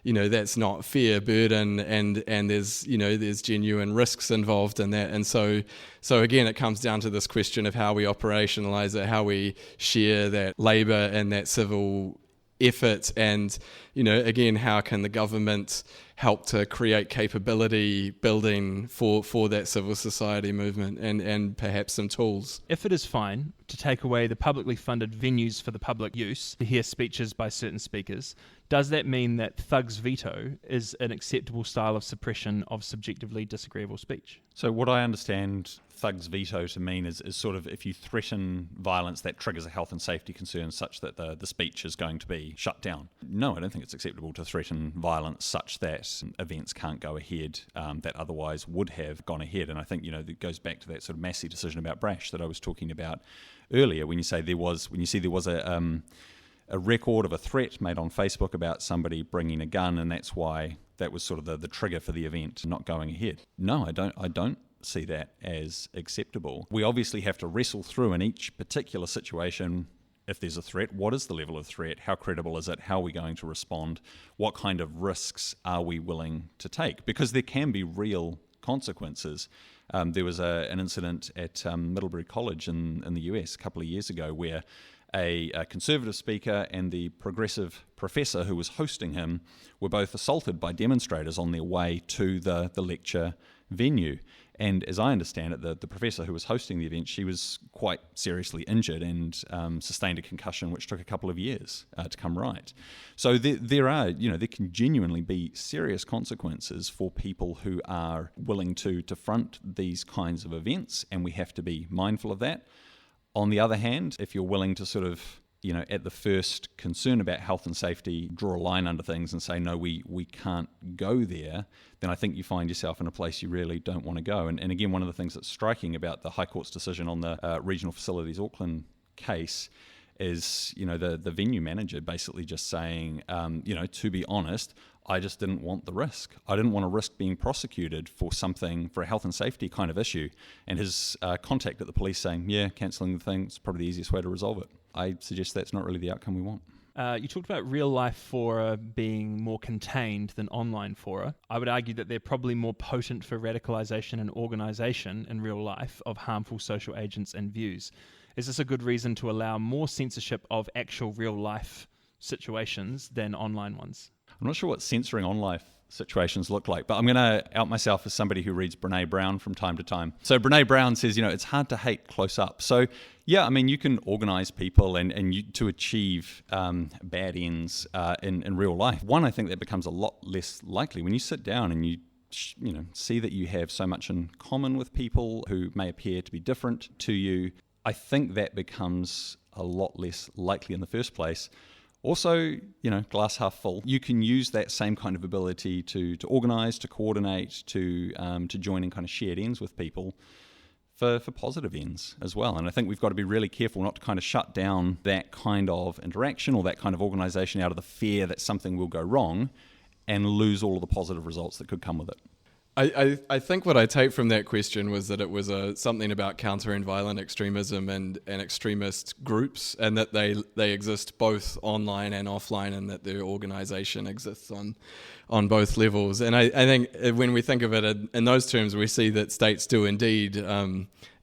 That's not fair burden, and there's genuine risks involved in that. And so again, it comes down to this question of how we operationalize it, how we share that labor and that civil effort, and again, how can the government help to create capability building for that civil society movement and perhaps some tools. If it is fine to take away the publicly funded venues for the public use to hear speeches by certain speakers, does that mean that Thug's veto is an acceptable style of suppression of subjectively disagreeable speech? So what I understand Thug's veto to mean is sort of if you threaten violence, that triggers a health and safety concern such that the speech is going to be shut down. No, I don't think it's acceptable to threaten violence such that events can't go ahead that otherwise would have gone ahead. And I think, it goes back to that sort of Massey decision about Brash that I was talking about earlier, when you see there was a record of a threat made on Facebook about somebody bringing a gun, and that's why that was sort of the trigger for the event not going ahead. No, I don't see that as acceptable. We obviously have to wrestle through in each particular situation. If there's a threat, what is the level of threat? How credible is it? How are we going to respond? What kind of risks are we willing to take? Because there can be real consequences. There was an incident at Middlebury College in the US a couple of years ago where a conservative speaker and the progressive professor who was hosting him were both assaulted by demonstrators on their way to the lecture venue. And as I understand it, the professor who was hosting the event, she was quite seriously injured and sustained a concussion which took a couple of years to come right. So there can genuinely be serious consequences for people who are willing to front these kinds of events, and we have to be mindful of that. On the other hand, if you're willing to sort of, at the first concern about health and safety, draw a line under things and say, no, we can't go there, then I think you find yourself in a place you really don't want to go. And again, one of the things that's striking about the High Court's decision on the Regional Facilities Auckland case is, the venue manager basically just saying, to be honest, I just didn't want the risk. I didn't want to risk being prosecuted for a health and safety kind of issue. And his contact at the police saying, cancelling the thing is probably the easiest way to resolve it. I suggest that's not really the outcome we want. You talked about real-life fora being more contained than online fora. I would argue that they're probably more potent for radicalisation and organisation in real life of harmful social agents and views. Is this a good reason to allow more censorship of actual real-life situations than online ones? I'm not sure what censoring online situations look like, but I'm going to out myself as somebody who reads Brene Brown from time to time. So Brene Brown says, it's hard to hate close up. So you can organise people and to achieve bad ends in real life. One, I think that becomes a lot less likely when you sit down and you see that you have so much in common with people who may appear to be different to you. I think that becomes a lot less likely in the first place. Also, glass half full. You can use that same kind of ability to organise, to coordinate, to join in kind of shared ends with people for positive ends as well. And I think we've got to be really careful not to kind of shut down that kind of interaction or that kind of organisation out of the fear that something will go wrong and lose all of the positive results that could come with it. I think what I take from that question was that it was something about countering violent extremism and extremist groups, and that they exist both online and offline, and that their organisation exists on both levels. And I think when we think of it in those terms, we see that states do indeed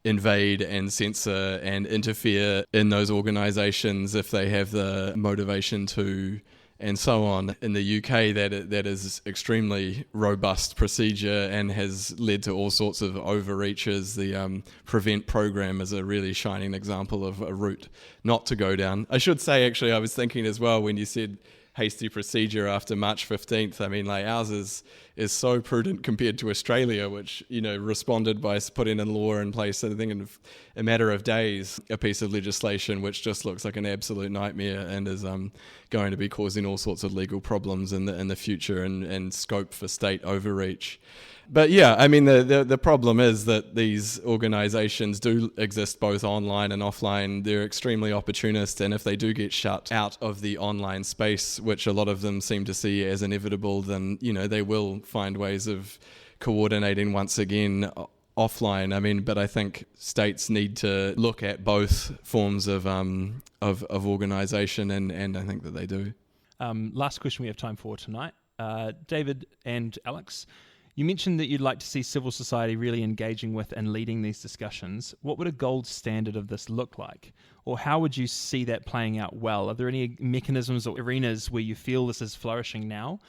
invade and censor and interfere in those organisations if they have the motivation to, and so on. In the UK, that is extremely robust procedure and has led to all sorts of overreaches. The Prevent program is a really shining example of a route not to go down. I should say, actually, I was thinking as well when you said hasty procedure after March 15th. I mean, ours is so prudent compared to Australia, which, responded by putting a law in place, I think in a matter of days, a piece of legislation which just looks like an absolute nightmare and is going to be causing all sorts of legal problems in the future and scope for state overreach. But the problem is that these organisations do exist both online and offline. They're extremely opportunist, and if they do get shut out of the online space, which a lot of them seem to see as inevitable, then they will find ways of coordinating once again offline. But I think states need to look at both forms of organisation, and I think that they do. Last question we have time for tonight. David and Alex, you mentioned that you'd like to see civil society really engaging with and leading these discussions. What would a gold standard of this look like? Or how would you see that playing out well? Are there any mechanisms or arenas where you feel this is flourishing now?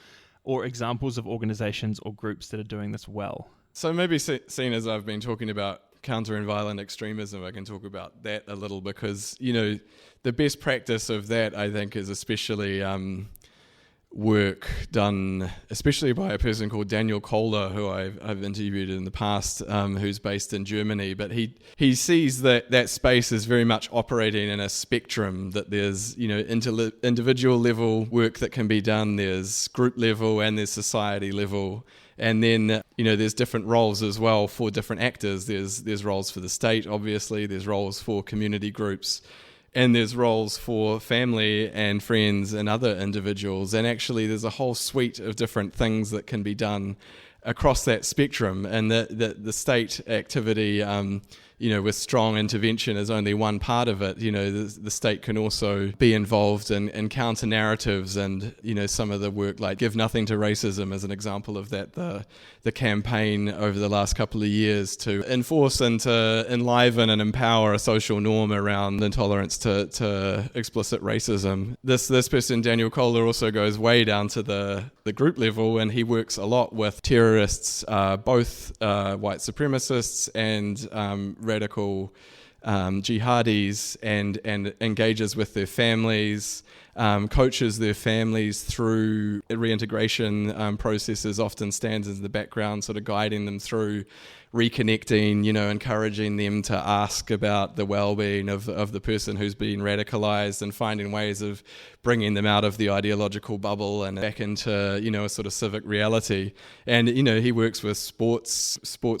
or examples of organizations or groups that are doing this well? So maybe seeing as I've been talking about counter and violent extremism, I can talk about that a little because, the best practice of that, I think, is especially work done, especially by a person called Daniel Kohler, who I've interviewed in the past, who's based in Germany. But he sees that space is very much operating in a spectrum, that there's, individual level work that can be done, there's group level and there's society level. And then, there's different roles as well for different actors. There's roles for the state, obviously. There's roles for community groups. And there's roles for family and friends and other individuals. And actually, there's a whole suite of different things that can be done across that spectrum. And the state activity, with strong intervention is only one part of it. The state can also be involved in counter narratives and, some of the work like Give Nothing to Racism is an example of that. The campaign over the last couple of years to enforce and to enliven and empower a social norm around intolerance to explicit racism. This person, Daniel Kohler, also goes way down to the group level, and he works a lot with terrorists, both white supremacists and radical jihadis, and engages with their families, coaches their families through reintegration processes, often stands in the background, sort of guiding them through reconnecting, encouraging them to ask about the well-being of the person who's been radicalized and finding ways of bringing them out of the ideological bubble and back into, a sort of civic reality. And, he works with sports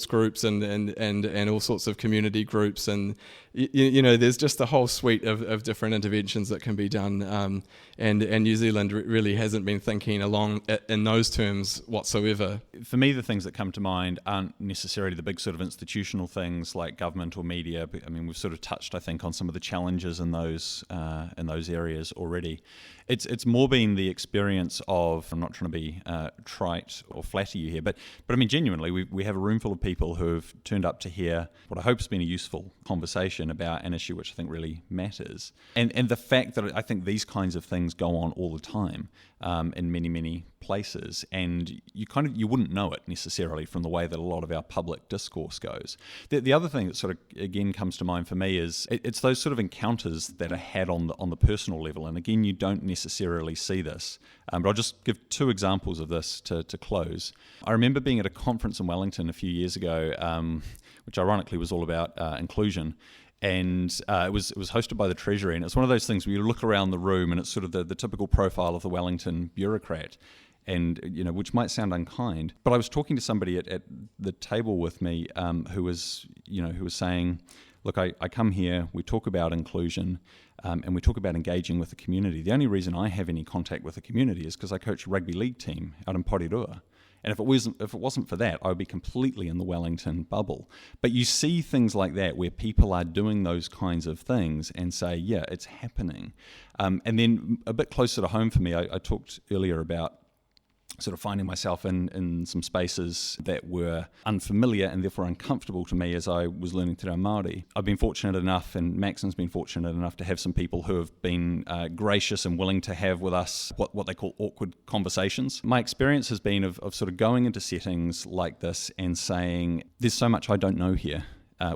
groups and all sorts of community groups. And, there's just a whole suite of different interventions that can be done. And New Zealand really hasn't been thinking along in those terms whatsoever. For me, the things that come to mind aren't necessarily the big sort of institutional things like government or media. I mean, we've sort of touched, I think, on some of the challenges in those areas already. It's more been the experience of, I'm not trying to be trite or flatter you here, but I mean, genuinely, we have a room full of people who have turned up to hear what I hope has been a useful conversation about an issue which I think really matters. And the fact that I think these kinds of things go on all the time in many, many places, and you wouldn't know it necessarily from the way that a lot of our public discourse goes. The other thing that sort of again comes to mind for me is it's those sort of encounters that are had on the personal level, and again, you don't necessarily see this, but I'll just give two examples of this to close. I remember being at a conference in Wellington a few years ago, which ironically was all about inclusion. And it was hosted by the Treasury, and it's one of those things where you look around the room and it's sort of the typical profile of the Wellington bureaucrat, and which might sound unkind. But I was talking to somebody at the table with me who was saying, look, I come here, we talk about inclusion, and we talk about engaging with the community. The only reason I have any contact with the community is because I coach a rugby league team out in Porirua. And if it wasn't for that, I would be completely in the Wellington bubble. But you see things like that where people are doing those kinds of things and say, yeah, it's happening. And then a bit closer to home for me, I talked earlier about sort of finding myself in some spaces that were unfamiliar and therefore uncomfortable to me as I was learning te reo Māori. I've been fortunate enough, and Maxim's been fortunate enough to have some people who have been gracious and willing to have with us what they call awkward conversations. My experience has been of sort of going into settings like this and saying, there's so much I don't know here.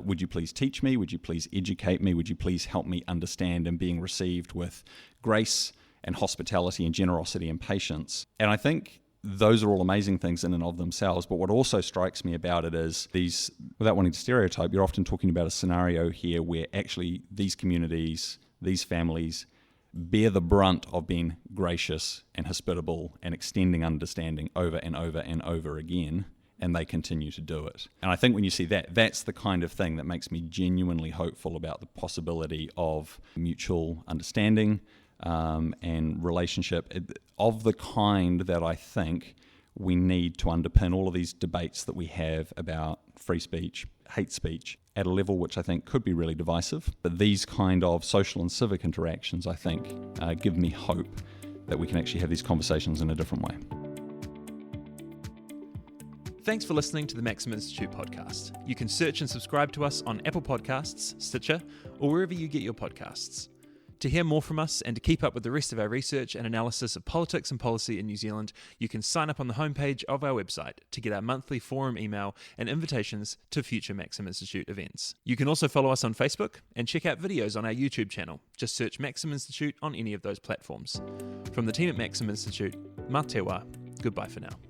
Would you please teach me? Would you please educate me? Would you please help me understand? And being received with grace and hospitality and generosity and patience. And I think those are all amazing things in and of themselves, but what also strikes me about it is these, without wanting to stereotype, you're often talking about a scenario here where actually these communities, these families bear the brunt of being gracious and hospitable and extending understanding over and over and over again, and they continue to do it. And I think when you see that, that's the kind of thing that makes me genuinely hopeful about the possibility of mutual understanding and relationship of the kind that I think we need to underpin all of these debates that we have about free speech, hate speech, at a level which I think could be really divisive. But these kind of social and civic interactions, I think, give me hope that we can actually have these conversations in a different way. Thanks for listening to the Maxim Institute podcast. You can search and subscribe to us on Apple Podcasts, Stitcher, or wherever you get your podcasts. To hear more from us and to keep up with the rest of our research and analysis of politics and policy in New Zealand, you can sign up on the homepage of our website to get our monthly forum email and invitations to future Maxim Institute events. You can also follow us on Facebook and check out videos on our YouTube channel. Just search Maxim Institute on any of those platforms. From the team at Maxim Institute, mā te wā, goodbye for now.